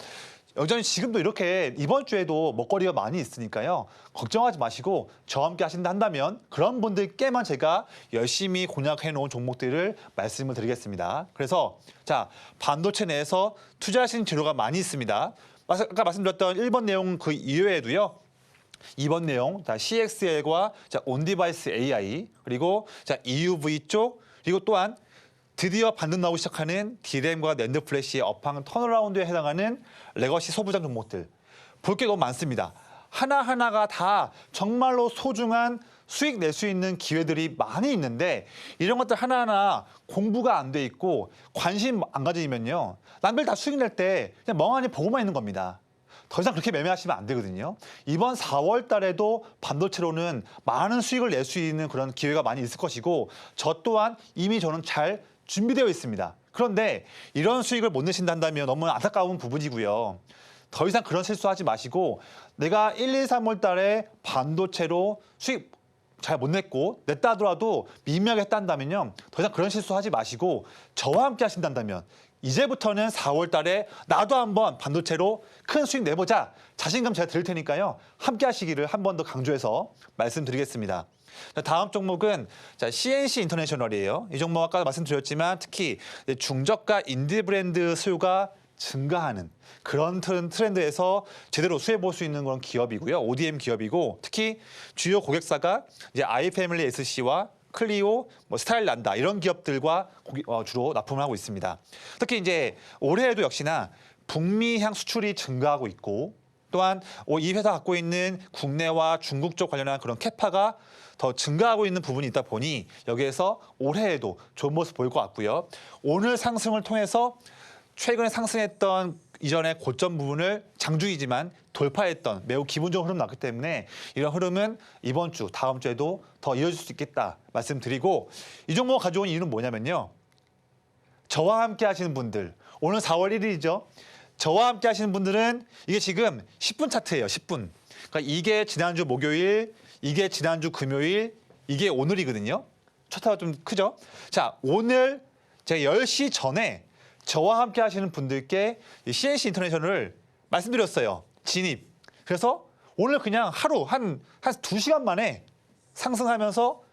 여전히 지금도 이렇게 이번 주에도 먹거리가 많이 있으니까요. 걱정하지 마시고 저와 함께 하신다 한다면 그런 분들께만 제가 열심히 공략해 놓은 종목들을 말씀을 드리겠습니다. 그래서 자, 반도체 내에서 투자하시는 재료가 많이 있습니다. 아까 말씀드렸던 1번 내용 그 이외에도요. 2번 내용, CXL과 온디바이스 AI, 그리고 EUV 쪽, 그리고 또한 드디어 반등 나오기 시작하는 D램과 낸드 플래시의 업황 턴어라운드에 해당하는 레거시 소부장 종목들. 볼 게 너무 많습니다. 하나하나가 다 정말로 소중한 수익 낼 수 있는 기회들이 많이 있는데 이런 것들 하나하나 공부가 안 돼 있고 관심 안 가지면요. 남들 다 수익 낼 때 그냥 멍하니 보고만 있는 겁니다. 더 이상 그렇게 매매하시면 안 되거든요. 이번 4월 달에도 반도체로는 많은 수익을 낼 수 있는 그런 기회가 많이 있을 것이고 저 또한 이미 저는 잘 준비되어 있습니다. 그런데 이런 수익을 못 내신다면 너무 안타까운 부분이고요. 더 이상 그런 실수하지 마시고 내가 1, 2, 3월 달에 반도체로 수익 잘 못 냈고 냈다 하더라도 미미하게 했다면요. 더 이상 그런 실수하지 마시고 저와 함께 하신다면 이제부터는 4월 달에 나도 한번 반도체로 큰 수익 내보자. 자신감 제가 드릴 테니까요. 함께 하시기를 한 번 더 강조해서 말씀드리겠습니다. 다음 종목은 CNC 인터내셔널이에요. 이 종목 아까 말씀드렸지만 특히 중저가 인디 브랜드 수요가 증가하는 그런 트렌드에서 제대로 수혜 볼 수 있는 그런 기업이고요. ODM 기업이고 특히 주요 고객사가 아이패밀리 SC와 클리오, 스타일란다 이런 기업들과 주로 납품을 하고 있습니다. 특히 올해에도 역시나 북미향 수출이 증가하고 있고 또한 이 회사 갖고 있는 국내와 중국 쪽 관련한 그런 캐파가 더 증가하고 있는 부분이 있다 보니 여기에서 올해에도 좋은 모습 보일 것 같고요. 오늘 상승을 통해서 최근에 상승했던 이전의 고점 부분을 장중이지만 돌파했던 매우 기분 좋은 흐름 났기 때문에 이런 흐름은 이번 주, 다음 주에도 더 이어질 수 있겠다 말씀드리고 이 종목 가져온 이유는 뭐냐면요. 저와 함께 하시는 분들, 오늘 4월 1일이죠. 저와 함께 하시는 분들은 이게 지금 10분 차트예요. 10분. 그러니까 이게 지난주 목요일, 이게 지난주 금요일, 이게 오늘이거든요. 차트가 좀 크죠? 자, 오늘 제가 10시 전에 저와 함께 하시는 분들께 CNC 인터내셔널을 말씀드렸어요. 진입. 그래서 오늘 그냥 하루 한 2시간 만에 상승하면서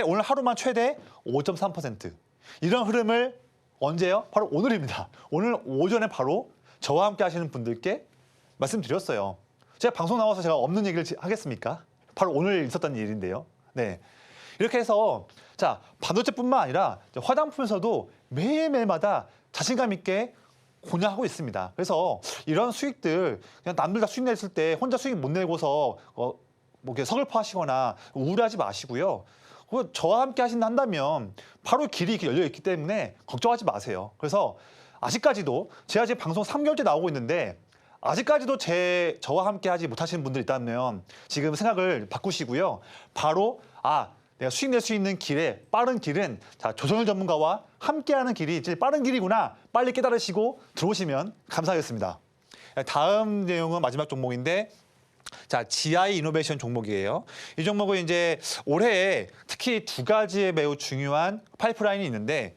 오늘 하루만 최대 5.3%. 이런 흐름을 언제요? 바로 오늘입니다. 오늘 오전에 바로 저와 함께 하시는 분들께 말씀드렸어요. 제가 방송 나와서 제가 없는 얘기를 하겠습니까? 바로 오늘 있었던 일인데요. 네. 이렇게 해서 반도체뿐만 아니라 화장품에서도 매일매일마다 자신감 있게 공략하고 있습니다. 그래서 이런 수익들 그냥 남들 다 수익 냈을 때 혼자 수익 못 내고서 이렇게 서글퍼하시거나 우울하지 마시고요. 저와 함께 한다면 바로 길이 열려 있기 때문에 걱정하지 마세요. 그래서 아직까지도 제가 지금 방송 3개월째 나오고 있는데 아직까지도 저와 함께 하지 못하시는 분들이 있다면 지금 생각을 바꾸시고요. 바로 내가 수익 낼 수 있는 길에 빠른 길은 조정일 전문가와 함께하는 길이 제일 빠른 길이구나. 빨리 깨달으시고 들어오시면 감사하겠습니다. 다음 내용은 마지막 종목인데 자, GI 이노베이션 종목이에요. 이 종목은 이제 올해에 특히 두 가지의 매우 중요한 파이프라인이 있는데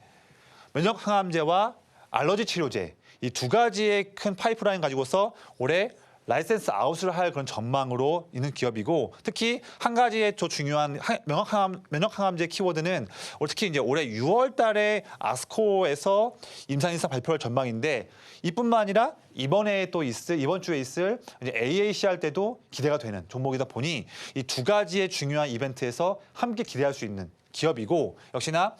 면역 항암제와 알러지 치료제 이 두 가지의 큰 파이프라인 가지고서 올해 라이센스 아웃을 할 그런 전망으로 있는 기업이고 특히 한 가지의 더 중요한 면역 항암제 키워드는 특히 이제 올해 6월 달에 아스코에서 임상인상 발표할 전망인데 이뿐만 아니라 이번 주에 있을 이제 AAC 할 때도 기대가 되는 종목이다 보니 이 두 가지의 중요한 이벤트에서 함께 기대할 수 있는 기업이고 역시나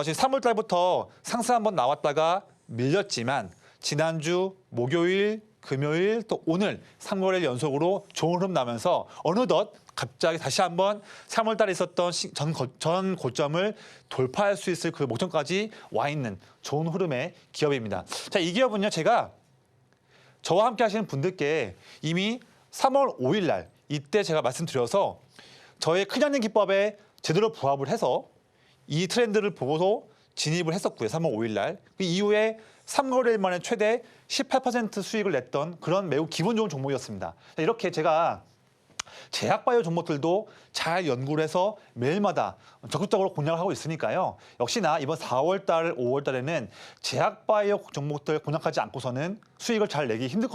지금 3월 달부터 상승 한번 나왔다가 밀렸지만 지난주 목요일 금요일 또 오늘 3월일 연속으로 좋은 흐름 나면서 어느덧 갑자기 다시 한번 3월 달에 있었던 전 고점을 돌파할 수 있을 그 목전까지 와 있는 좋은 흐름의 기업입니다. 자, 이 기업은요, 제가 저와 함께 하시는 분들께 이미 3월 5일 날 이때 제가 말씀드려서 저의 큰형님 기법에 제대로 부합을 해서 이 트렌드를 보고서 진입을 했었고요. 3월 5일 날. 그 이후에 3거래일 만에 최대 18% 수익을 냈던 그런 매우 기분 좋은 종목이었습니다. 이렇게 제가 제약바이오 종목들도 잘 연구를 해서 매일마다 적극적으로 공략을 하고 있으니까요. 역시나 이번 4월 달, 5월 달에는 제약바이오 종목들 공략하지 않고서는 수익을 잘 내기 힘들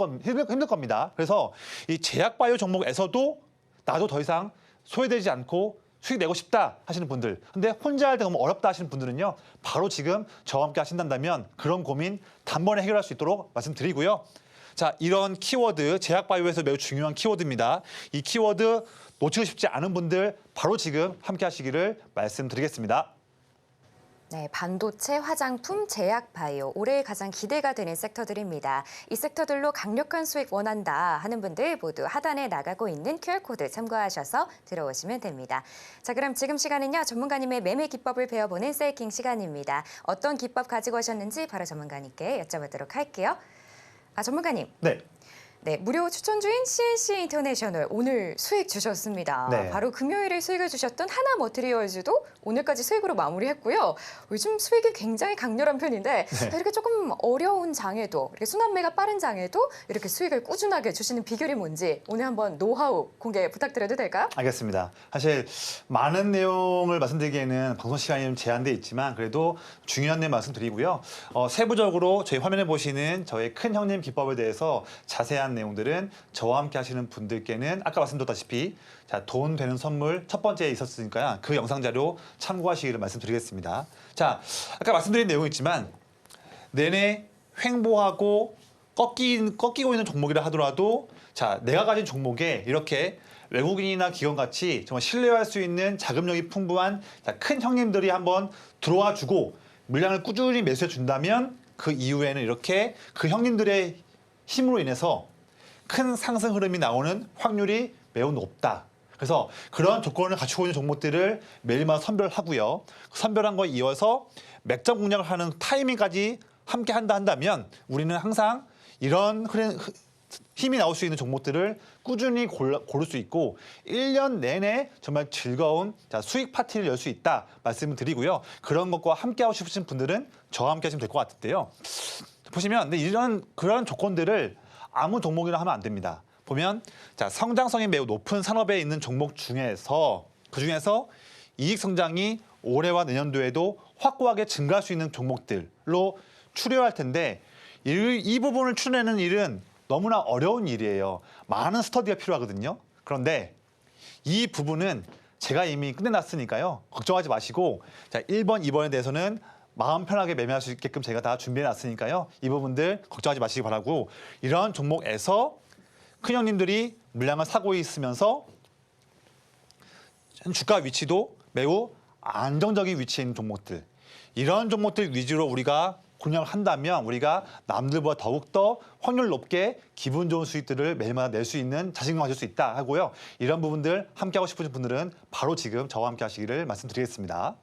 겁니다. 그래서 이 제약바이오 종목에서도 나도 더 이상 소외되지 않고 수익 내고 싶다 하시는 분들, 근데 혼자 할 때 너무 어렵다 하시는 분들은요, 바로 지금 저와 함께 하신다면 그런 고민 단번에 해결할 수 있도록 말씀드리고요. 자, 이런 키워드, 제약바이오에서 매우 중요한 키워드입니다. 이 키워드 놓치고 싶지 않은 분들 바로 지금 함께 하시기를 말씀드리겠습니다. 네, 반도체, 화장품, 제약, 바이오, 올해 가장 기대가 되는 섹터들입니다. 이 섹터들로 강력한 수익 원한다 하는 분들 모두 하단에 나가고 있는 QR코드 참고하셔서 들어오시면 됩니다. 자, 그럼 지금 시간은요, 전문가님의 매매 기법을 배워보는 세이킹 시간입니다. 어떤 기법 가지고 오셨는지 바로 전문가님께 여쭤보도록 할게요. 전문가님. 네. 네, 무료 추천주인 CNC 인터내셔널 오늘 수익 주셨습니다. 네. 바로 금요일에 수익을 주셨던 하나 머티리얼즈도 오늘까지 수익으로 마무리했고요. 요즘 수익이 굉장히 강렬한 편인데 이렇게 조금 어려운 장에도 이렇게 순환매가 빠른 장에도 이렇게 수익을 꾸준하게 주시는 비결이 뭔지 오늘 한번 노하우 공개 부탁드려도 될까요? 알겠습니다. 사실 많은 내용을 말씀드리기에는 방송 시간이 좀 제한돼 있지만 그래도 중요한 내용 말씀드리고요. 세부적으로 저희 화면에 보시는 저의 큰 형님 기법에 대해서 자세한 내용들은 저와 함께 하시는 분들께는 아까 말씀드렸다시피 자, 돈 되는 선물 첫 번째에 있었으니까요. 그 영상 자료 참고하시기를 말씀드리겠습니다. 자, 아까 말씀드린 내용이 있지만 내내 횡보하고 꺾이고 있는 종목이라 하더라도 자, 내가 가진 종목에 이렇게 외국인이나 기관같이 정말 신뢰할 수 있는 자금력이 풍부한 큰 형님들이 한번 들어와 주고 물량을 꾸준히 매수해 준다면 그 이후에는 이렇게 그 형님들의 힘으로 인해서 큰 상승 흐름이 나오는 확률이 매우 높다. 그래서 그런 조건을 갖추고 있는 종목들을 매일마다 선별하고요. 선별한 거에 이어서 맥점 공략을 하는 타이밍까지 함께 한다면 우리는 항상 이런 힘이 나올 수 있는 종목들을 꾸준히 고를 수 있고 1년 내내 정말 즐거운 수익 파티를 열 수 있다 말씀을 드리고요. 그런 것과 함께 하고 싶으신 분들은 저와 함께 하시면 될 것 같은데요. 보시면 그런 조건들을 아무 종목이나 하면 안 됩니다. 보면 자, 성장성이 매우 높은 산업에 있는 종목 중에서 그중에서 이익 성장이 올해와 내년도에도 확고하게 증가할 수 있는 종목들로 추려할 텐데 이 부분을 추려내는 일은 너무나 어려운 일이에요. 많은 스터디가 필요하거든요. 그런데 이 부분은 제가 이미 끝내놨으니까요. 걱정하지 마시고 자, 1번, 2번에 대해서는 마음 편하게 매매할 수 있게끔 제가 다 준비해놨으니까요. 이 부분들 걱정하지 마시기 바라고 이런 종목에서 큰형님들이 물량을 사고 있으면서 주가 위치도 매우 안정적인 위치에 있는 종목들 이런 종목들 위주로 우리가 공략을 한다면 우리가 남들보다 더욱더 확률 높게 기분 좋은 수익들을 매일마다 낼 수 있는 자신감 가질 수 있다 하고요. 이런 부분들 함께하고 싶으신 분들은 바로 지금 저와 함께 하시기를 말씀드리겠습니다.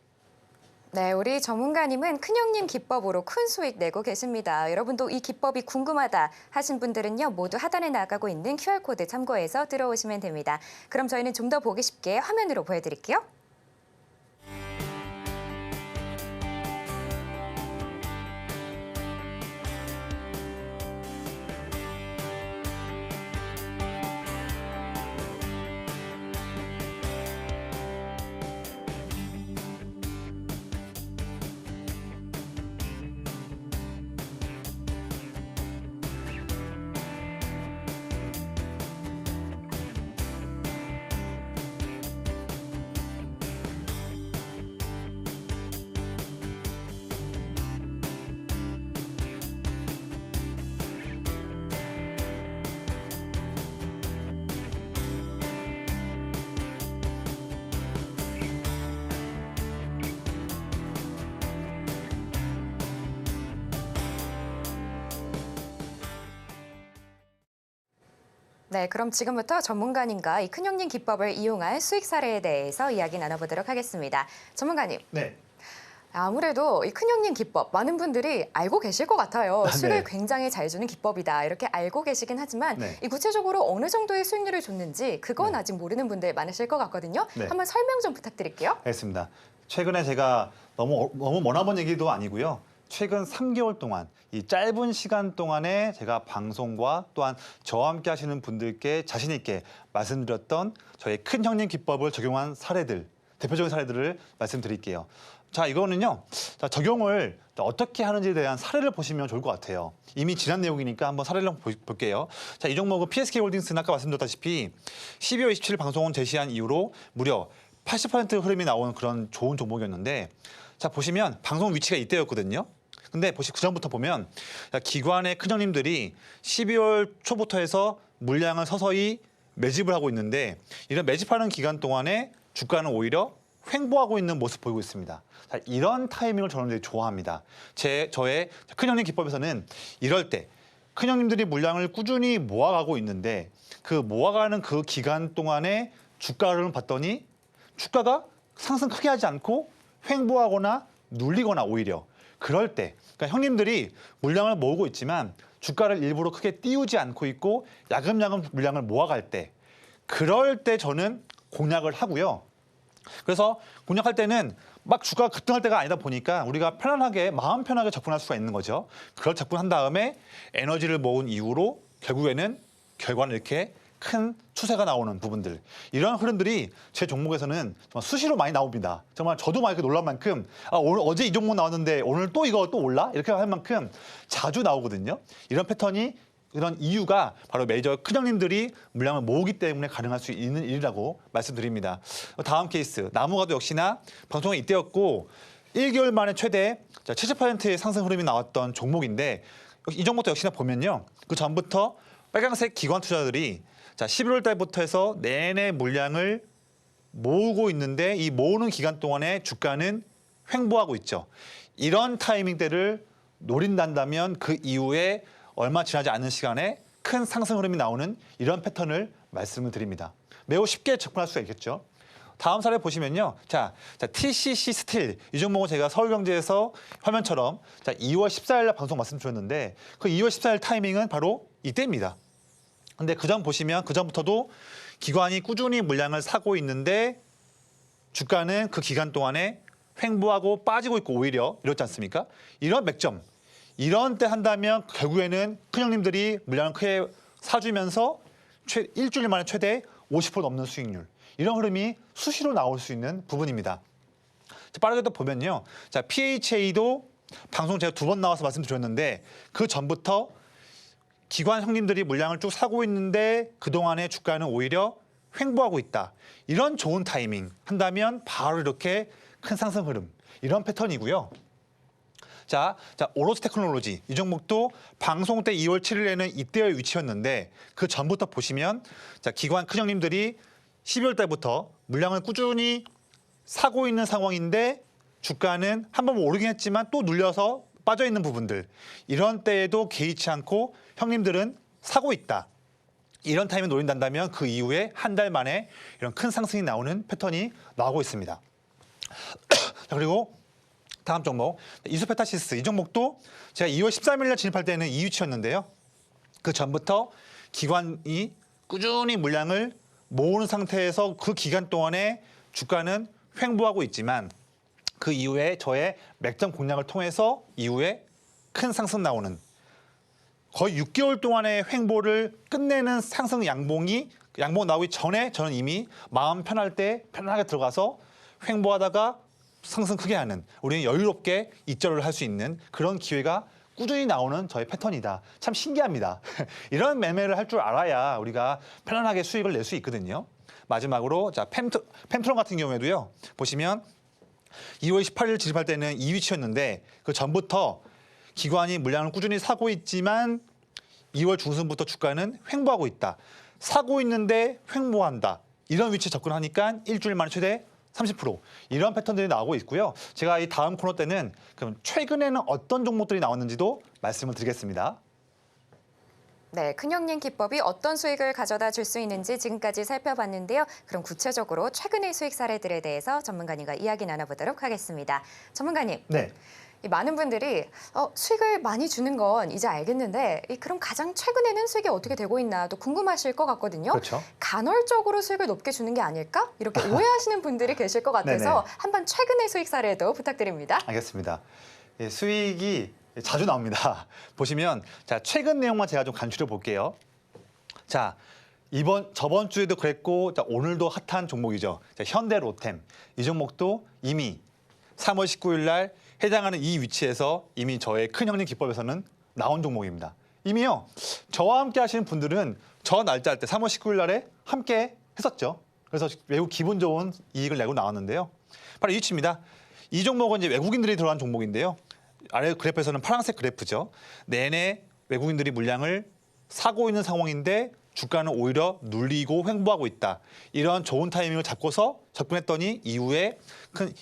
네, 우리 전문가님은 큰형님 기법으로 큰 수익 내고 계십니다. 여러분도 이 기법이 궁금하다 하신 분들은요. 모두 하단에 나가고 있는 QR코드 참고해서 들어오시면 됩니다. 그럼 저희는 좀 더 보기 쉽게 화면으로 보여드릴게요. 네, 그럼 지금부터 전문가님과 이 큰형님 기법을 이용한 수익 사례에 대해서 이야기 나눠보도록 하겠습니다. 전문가님. 네. 아무래도 이 큰형님 기법 많은 분들이 알고 계실 것 같아요. 네. 수익을 굉장히 잘 주는 기법이다 이렇게 알고 계시긴 하지만 네. 이 구체적으로 어느 정도의 수익률을 줬는지 그건 네. 아직 모르는 분들 많으실 것 같거든요. 네. 한번 설명 좀 부탁드릴게요. 알겠습니다. 최근에 제가 너무 머나먼 얘기도 아니고요. 최근 3개월 동안 이 짧은 시간 동안에 제가 방송과 또한 저와 함께 하시는 분들께 자신 있게 말씀드렸던 저의 큰 형님 기법을 적용한 사례들, 대표적인 사례들을 말씀드릴게요. 자, 이거는요. 자, 적용을 어떻게 하는지에 대한 사례를 보시면 좋을 것 같아요. 이미 지난 내용이니까 한번 사례를 한번 볼게요. 자, 이 종목은 PSK홀딩스는 아까 말씀드렸다시피 12월 27일 방송을 제시한 이후로 무려 80% 흐름이 나오는 그런 좋은 종목이었는데, 자, 보시면 방송 위치가 이때였거든요. 근데 그 전부터 보면 기관의 큰형님들이 12월 초부터 해서 물량을 서서히 매집을 하고 있는데, 이런 매집하는 기간 동안에 주가는 오히려 횡보하고 있는 모습 보이고 있습니다. 자, 이런 타이밍을 저는 되게 좋아합니다. 저의 큰형님 기법에서는 이럴 때 큰형님들이 물량을 꾸준히 모아가고 있는데 그 모아가는 그 기간 동안에 주가를 봤더니 주가가 상승 크게 하지 않고 횡보하거나 눌리거나 오히려 그럴 때, 그러니까 형님들이 물량을 모으고 있지만 주가를 일부러 크게 띄우지 않고 있고 야금야금 물량을 모아갈 때, 그럴 때 저는 공략을 하고요. 그래서 공략할 때는 막 주가가 급등할 때가 아니다 보니까 우리가 편안하게, 마음 편하게 접근할 수가 있는 거죠. 그걸 접근한 다음에 에너지를 모은 이후로 결국에는 결과는 이렇게 큰 추세가 나오는 부분들, 이런 흐름들이 제 종목에서는 정말 수시로 많이 나옵니다. 정말 저도 막 이렇게 놀란 만큼 오늘 어제 이 종목 나왔는데 오늘 또 이거 또 올라? 이렇게 할 만큼 자주 나오거든요. 이런 패턴이, 이런 이유가 바로 메이저 큰형님들이 물량을 모으기 때문에 가능할 수 있는 일이라고 말씀드립니다. 다음 케이스, 나무가도 역시나 방송에 이때였고 1개월 만에 최대 70%의 상승 흐름이 나왔던 종목인데, 이 종목도 역시나 보면요. 그 전부터 빨간색 기관 투자들이 11월 달부터 해서 내내 물량을 모으고 있는데 이 모으는 기간 동안에 주가는 횡보하고 있죠. 이런 타이밍 때를 노린다면 그 이후에 얼마 지나지 않는 시간에 큰 상승 흐름이 나오는 이런 패턴을 말씀을 드립니다. 매우 쉽게 접근할 수가 있겠죠. 다음 사례 보시면요. 자, TCC 스틸, 이 종목은 제가 서울경제에서 화면처럼 2월 14일 날 방송 말씀드렸는데 그 2월 14일 타이밍은 바로 이때입니다. 근데 그전 보시면 그전부터도 기관이 꾸준히 물량을 사고 있는데 주가는 그 기간 동안에 횡보하고 빠지고 있고 오히려 이렇지 않습니까? 이런 맥점, 이런 때 한다면 결국에는 큰형님들이 물량을 크게 사주면서 일주일 만에 최대 50% 넘는 수익률, 이런 흐름이 수시로 나올 수 있는 부분입니다. 빠르게 또 보면요. 자, PHA도 방송 제가 2번 나와서 말씀드렸는데 그 전부터 기관 형님들이 물량을 쭉 사고 있는데 그동안의 주가는 오히려 횡보하고 있다. 이런 좋은 타이밍 한다면 바로 이렇게 큰 상승 흐름, 이런 패턴이고요. 자, 오로스 테크놀로지, 이 종목도 방송 때 2월 7일에는 이때의 위치였는데 그 전부터 보시면 기관 큰형님들이 12월 달부터 물량을 꾸준히 사고 있는 상황인데 주가는 한번 오르긴 했지만 또 눌려서 빠져 있는 부분들, 이런 때에도 개의치 않고 형님들은 사고 있다. 이런 타이밍 노린다면 그 이후에 한 달 만에 이런 큰 상승이 나오는 패턴이 나오고 있습니다. 자, 그리고 다음 종목, 이소페타시스, 이 종목도 제가 2월 13일 날 진입할 때는 이 위치였는데요. 그 전부터 기관이 꾸준히 물량을 모으는 상태에서 그 기간 동안에 주가는 횡보하고 있지만 그 이후에 저의 맥점 공략을 통해서 이후에 큰 상승 나오는, 거의 6개월 동안의 횡보를 끝내는 상승 양봉 나오기 전에 저는 이미 마음 편할 때 편하게 들어가서 횡보하다가 상승 크게 하는, 우리는 여유롭게 입절을 할 수 있는 그런 기회가 꾸준히 나오는 저의 패턴이다. 참 신기합니다. 이런 매매를 할 줄 알아야 우리가 편안하게 수익을 낼 수 있거든요. 마지막으로 펜트론 같은 경우에도요. 보시면 2월 18일 진입할 때는 이 위치였는데 그 전부터 기관이 물량을 꾸준히 사고 있지만 2월 중순부터 주가는 횡보하고 있다. 사고 있는데 횡보한다. 이런 위치에 접근하니까 일주일 만에 최대 30% 이런 패턴들이 나오고 있고요. 제가 이 다음 코너 때는 그럼 최근에는 어떤 종목들이 나왔는지도 말씀을 드리겠습니다. 네, 큰형님 기법이 어떤 수익을 가져다 줄 수 있는지 지금까지 살펴봤는데요. 그럼 구체적으로 최근의 수익 사례들에 대해서 전문가님과 이야기 나눠보도록 하겠습니다. 전문가님. 네. 이 많은 분들이 수익을 많이 주는 건 이제 알겠는데 그럼 가장 최근에는 수익이 어떻게 되고 있나 또 궁금하실 것 같거든요. 그렇죠. 간헐적으로 수익을 높게 주는 게 아닐까? 이렇게 오해하시는 분들이 계실 것 같아서 네네. 한번 최근의 수익 사례도 부탁드립니다. 알겠습니다. 예, 수익이 자주 나옵니다. 보시면 자, 최근 내용만 제가 좀 간추려 볼게요. 자, 저번 주에도 그랬고 자, 오늘도 핫한 종목이죠. 자, 현대로템. 이 종목도 이미 3월 19일 날 해당하는 이 위치에서 이미 저의 큰형님 기법에서는 나온 종목입니다. 이미요. 저와 함께 하시는 분들은 저 날짜 할 때 3월 19일 날에 함께 했었죠. 그래서 매우 기분 좋은 이익을 내고 나왔는데요. 바로 이 위치입니다. 이 종목은 이제 외국인들이 들어간 종목인데요. 아래 그래프에서는 파란색 그래프죠. 내내 외국인들이 물량을 사고 있는 상황인데 주가는 오히려 눌리고 횡보하고 있다. 이런 좋은 타이밍을 잡고서 접근했더니 이후에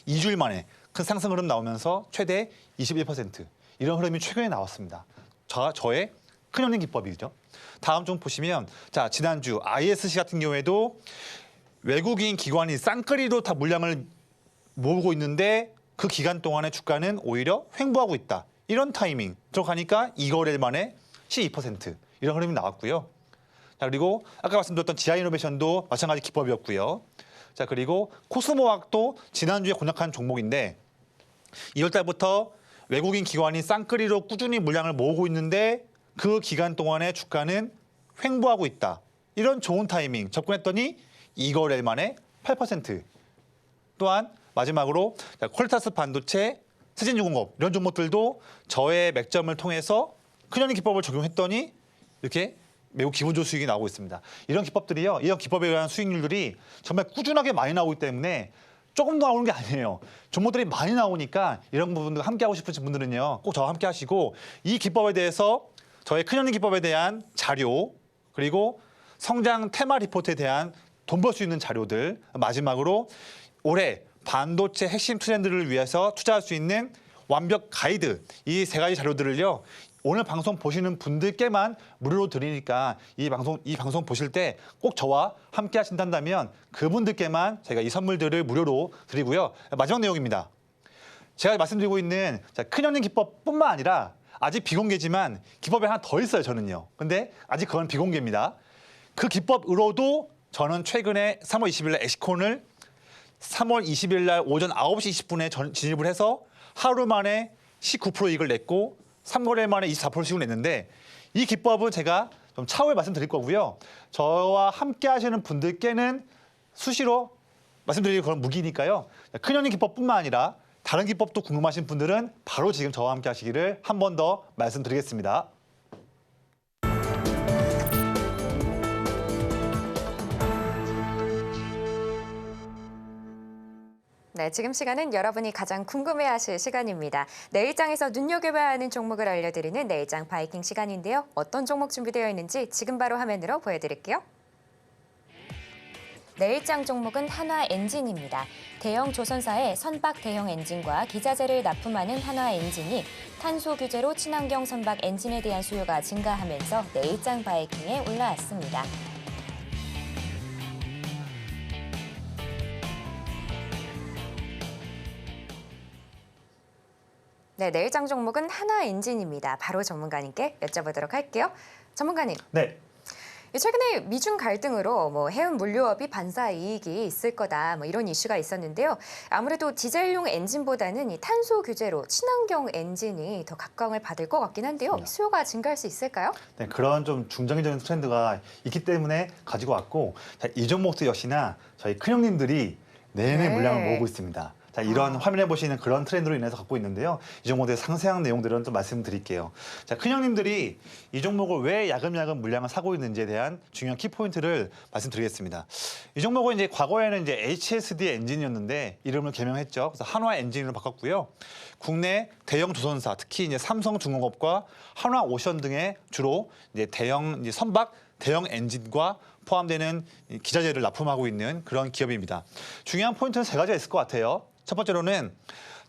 2주일 만에 큰 상승 흐름 나오면서 최대 21% 이런 흐름이 최근에 나왔습니다. 저의 큰형님 기법이죠. 다음 좀 보시면 자 지난주 ISC 같은 경우에도 외국인 기관이 쌍끌이로 다 물량을 모으고 있는데 그 기간 동안에 주가는 오히려 횡보하고 있다. 이런 타이밍 들어가니까 2거래일 만에 12% 이런 흐름이 나왔고요. 자 그리고 아까 말씀드렸던 지아이노베이션도 마찬가지 기법이었고요. 자 그리고 코스모학도 지난주에 공략한 종목인데 2월 달부터 외국인 기관이 쌍끌이로 꾸준히 물량을 모으고 있는데 그 기간 동안에 주가는 횡보하고 있다. 이런 좋은 타이밍 접근했더니 2거래일 만에 8%. 또한 마지막으로 퀄리타스 반도체, 세진중공업 이런 종목들도 저의 맥점을 통해서 큰형님 기법을 적용했더니 이렇게 매우 기분 좋은 수익이 나오고 있습니다. 이런 기법들이요. 이런 기법에 의한 수익률들이 정말 꾸준하게 많이 나오기 때문에 조금 더 나오는 게 아니에요. 종목들이 많이 나오니까 이런 부분들 함께 하고 싶으신 분들은요. 꼭 저와 함께 하시고 이 기법에 대해서 저의 큰형님 기법에 대한 자료 그리고 성장 테마 리포트에 대한 돈 벌 수 있는 자료들 마지막으로 올해 반도체 핵심 트렌드를 위해서 투자할 수 있는 완벽 가이드 이 세 가지 자료들을요. 오늘 방송 보시는 분들께만 무료로 드리니까 이 방송 보실 때 꼭 저와 함께 하신다면 그분들께만 제가 이 선물들을 무료로 드리고요. 마지막 내용입니다. 제가 말씀드리고 있는 큰형님 기법뿐만 아니라 아직 비공개지만 기법이 하나 더 있어요, 저는요. 근데 아직 그건 비공개입니다. 그 기법으로도 저는 최근에 3월 20일 날 엑시콘을 3월 20일 날 오전 9시 20분에 진입을 해서 하루 만에 19% 이익을 냈고 3거래일 만에 24% 수익을 냈는데 이 기법은 제가 좀 차후에 말씀드릴 거고요. 저와 함께 하시는 분들께는 수시로 말씀드릴 그런 무기니까요. 큰형님 기법뿐만 아니라 다른 기법도 궁금하신 분들은 바로 지금 저와 함께 하시기를 한 번 더 말씀드리겠습니다. 네, 지금 시간은 여러분이 가장 궁금해하실 시간입니다. 내일장에서 눈여겨봐야 하는 종목을 알려드리는 내일장 바이킹 시간인데요. 어떤 종목 준비되어 있는지 지금 바로 화면으로 보여드릴게요. 내일장 종목은 한화엔진입니다. 대형 조선사의 선박 대형 엔진과 기자재를 납품하는 한화엔진이 탄소 규제로 친환경 선박 엔진에 대한 수요가 증가하면서 내일장 바이킹에 올라왔습니다. 네, 내일장 종목은 한화엔진입니다. 바로 전문가님께 여쭤보도록 할게요. 전문가님. 네. 최근에 미중 갈등으로 해운 물류업이 반사 이익이 있을 거다 이런 이슈가 있었는데요. 아무래도 디젤용 엔진보다는 이 탄소 규제로 친환경 엔진이 더 각광을 받을 것 같긴 한데요. 수요가 증가할 수 있을까요? 네, 그런 좀 중장기적인 트렌드가 있기 때문에 가지고 왔고 이 종목도 역시나 저희 큰형님들이 내내 물량을 모으고 있습니다. 자, 이런 화면에 보시는 그런 트렌드로 인해서 갖고 있는데요. 이 종목의 상세한 내용들은 좀 말씀드릴게요. 자, 큰형님들이 이 종목을 왜 야금야금 물량을 사고 있는지에 대한 중요한 키포인트를 말씀드리겠습니다. 이 종목은 이제 과거에는 이제 HSD 엔진이었는데 이름을 개명했죠. 그래서 한화 엔진으로 바꿨고요. 국내 대형 조선사, 특히 이제 삼성중공업과 한화오션 등의 주로 이제 대형 선박 대형 엔진과 포함되는 기자재를 납품하고 있는 그런 기업입니다. 중요한 포인트는 세 가지가 있을 것 같아요. 첫 번째로는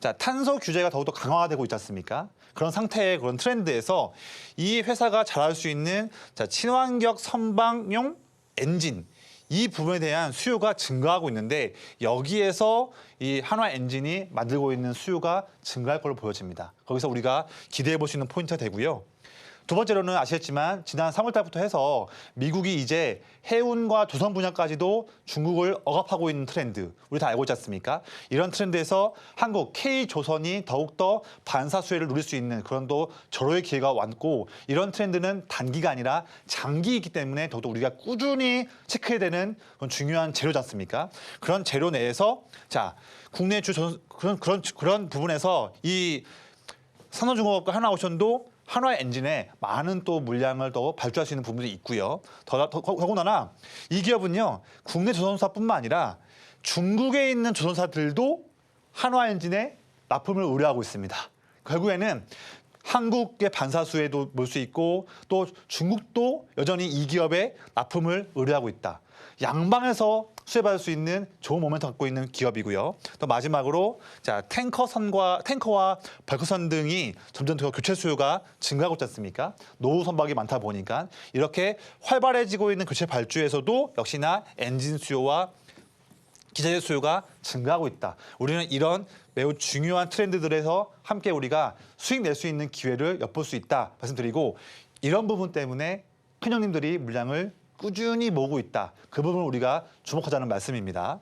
자, 탄소 규제가 더욱더 강화되고 있지 않습니까? 그런 상태의 그런 트렌드에서 이 회사가 잘할 수 있는 자, 친환경 선박용 엔진 이 부분에 대한 수요가 증가하고 있는데 여기에서 이 한화 엔진이 만들고 있는 수요가 증가할 걸로 보여집니다. 거기서 우리가 기대해 볼 수 있는 포인트가 되고요. 두 번째로는 아시겠지만 지난 3월 달부터 해서 미국이 이제 해운과 조선 분야까지도 중국을 억압하고 있는 트렌드 우리 다 알고 있지 않습니까? 이런 트렌드에서 한국 K조선이 더욱더 반사 수혜를 누릴 수 있는 그런 또 절호의 기회가 왔고 이런 트렌드는 단기가 아니라 장기이기 때문에 더욱더 우리가 꾸준히 체크해야 되는 그런 중요한 재료지 않습니까? 그런 재료 내에서 자 국내 그런 부분에서 이 산업중공업과 하나오션도 한화 엔진에 많은 또 물량을 더 발주할 수 있는 부분도 있고요. 더군다나 이 기업은요 국내 조선사뿐만 아니라 중국에 있는 조선사들도 한화 엔진에 납품을 의뢰하고 있습니다. 결국에는 한국의 반사수에도 볼 수 있고 또 중국도 여전히 이 기업에 납품을 의뢰하고 있다. 양방에서 수혜받을 수 있는 좋은 모멘텀 갖고 있는 기업이고요. 또 마지막으로 자 탱커와 벌크선 등이 점점 더 교체 수요가 증가하고 있지 않습니까? 노후 선박이 많다 보니까 이렇게 활발해지고 있는 교체 발주에서도 역시나 엔진 수요와 기자재 수요가 증가하고 있다. 우리는 이런 매우 중요한 트렌드들에서 함께 우리가 수익 낼 수 있는 기회를 엿볼 수 있다 말씀드리고 이런 부분 때문에 큰 형님들이 물량을 꾸준히 모으고 있다. 그 부분을 우리가 주목하자는 말씀입니다.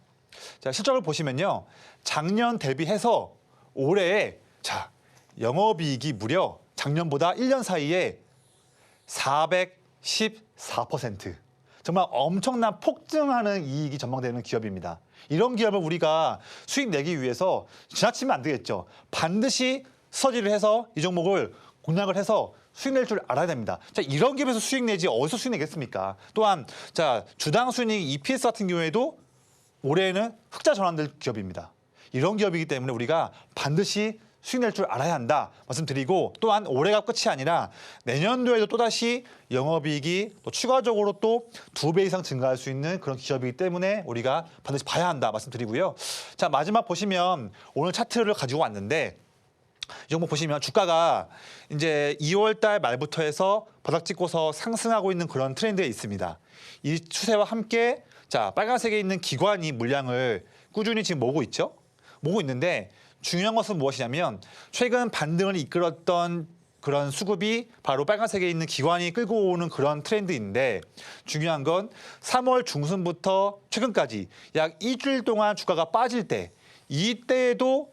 자, 실적을 보시면요. 작년 대비해서 올해에 자, 영업이익이 무려 작년보다 1년 사이에 414%. 정말 엄청난 폭증하는 이익이 전망되는 기업입니다. 이런 기업을 우리가 수익 내기 위해서 지나치면 안 되겠죠. 반드시 스터디를 해서 이 종목을 공략을 해서 수익 낼 줄 알아야 됩니다. 자, 이런 기업에서 수익 내지 어디서 수익 내겠습니까? 또한 자, 주당 순이익 EPS 같은 경우에도 올해에는 흑자 전환될 기업입니다. 이런 기업이기 때문에 우리가 반드시 수익 낼 줄 알아야 한다 말씀드리고 또한 올해가 끝이 아니라 내년도에도 또다시 영업이익이 또 추가적으로 또 2배 이상 증가할 수 있는 그런 기업이기 때문에 우리가 반드시 봐야 한다 말씀드리고요. 자, 마지막 보시면 오늘 차트를 가지고 왔는데 이 종목 보시면 주가가 이제 2월 달 말부터 해서 바닥 찍고서 상승하고 있는 그런 트렌드에 있습니다. 이 추세와 함께 자, 빨간색에 있는 기관이 물량을 꾸준히 지금 모으고 있죠. 모으고 있는데 중요한 것은 무엇이냐면 최근 반등을 이끌었던 그런 수급이 바로 빨간색에 있는 기관이 끌고 오는 그런 트렌드인데 중요한 건 3월 중순부터 최근까지 약 일주일 동안 주가가 빠질 때 이때에도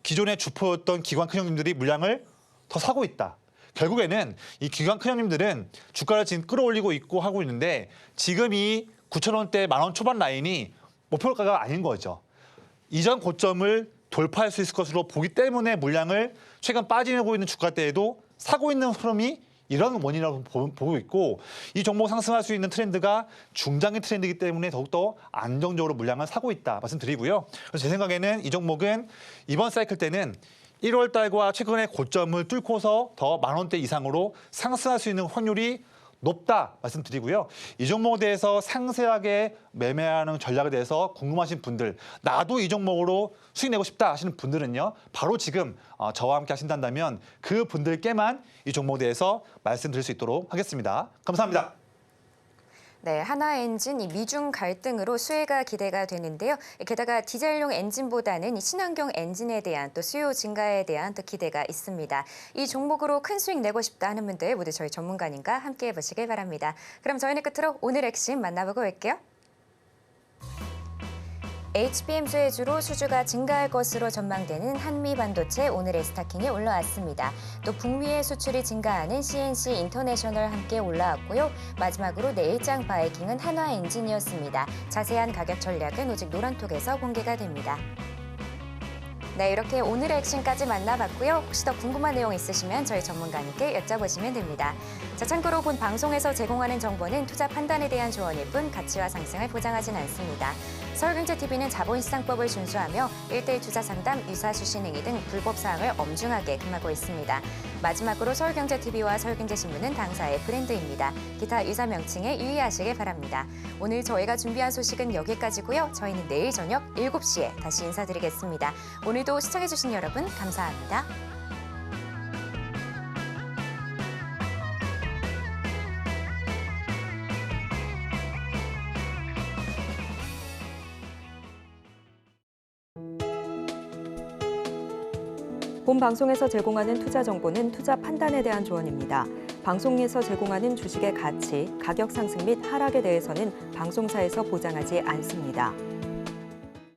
기존의 주포였던 기관 큰형님들이 물량을 더 사고 있다. 결국에는 이 기관 큰형님들은 주가를 지금 끌어올리고 있고 하고 있는데 지금 이 9,000원대 10,000원 초반 라인이 목표가가 아닌 거죠. 이전 고점을 돌파할 수 있을 것으로 보기 때문에 물량을 최근 빠지고 있는 주가대에도 사고 있는 흐름이 이런 원인이라고 보고 있고 이 종목 상승할 수 있는 트렌드가 중장기 트렌드이기 때문에 더욱더 안정적으로 물량을 사고 있다 말씀드리고요. 그래서 제 생각에는 이 종목은 이번 사이클 때는 1월 달과 최근의 고점을 뚫고서 더 10,000원대 이상으로 상승할 수 있는 확률이 높다 말씀드리고요. 이 종목에 대해서 상세하게 매매하는 전략에 대해서 궁금하신 분들, 나도 이 종목으로 수익 내고 싶다 하시는 분들은요. 바로 지금 저와 함께 하신다면 그 분들께만 이 종목에 대해서 말씀드릴 수 있도록 하겠습니다. 감사합니다. 네, 한화엔진 이 미중 갈등으로 수혜가 기대가 되는데요. 게다가 디젤용 엔진보다는 이 친환경 엔진에 대한 또 수요 증가에 대한 또 기대가 있습니다. 이 종목으로 큰 수익 내고 싶다 하는 분들 모두 저희 전문가님과 함께 해보시길 바랍니다. 그럼 저희는 끝으로 오늘 핵심 만나보고 올게요. HBM 수혜주로 수주가 증가할 것으로 전망되는 한미반도체 오늘의 스타킹이 올라왔습니다. 또 북미의 수출이 증가하는 CNC 인터내셔널 함께 올라왔고요. 마지막으로 내일장 바이킹은 한화엔진이었습니다. 자세한 가격 전략은 오직 노란톡에서 공개가 됩니다. 네, 이렇게 오늘의 액션까지 만나봤고요. 혹시 더 궁금한 내용 있으시면 저희 전문가님께 여쭤보시면 됩니다. 자, 참고로 본 방송에서 제공하는 정보는 투자 판단에 대한 조언일 뿐 가치와 상승을 보장하진 않습니다. 서울경제TV는 자본시장법을 준수하며 1:1 투자 상담, 유사 수신행위 등 불법 사항을 엄중하게 금하고 있습니다. 마지막으로 서울경제TV와 서울경제신문은 당사의 브랜드입니다. 기타 유사 명칭에 유의하시길 바랍니다. 오늘 저희가 준비한 소식은 여기까지고요. 저희는 내일 저녁 7시에 다시 인사드리겠습니다. 오늘도 시청해주신 여러분 감사합니다. 본 방송에서 제공하는 투자 정보는 투자 판단에 대한 조언입니다. 방송에서 제공하는 주식의 가치, 가격 상승 및 하락에 대해서는 방송사에서 보장하지 않습니다.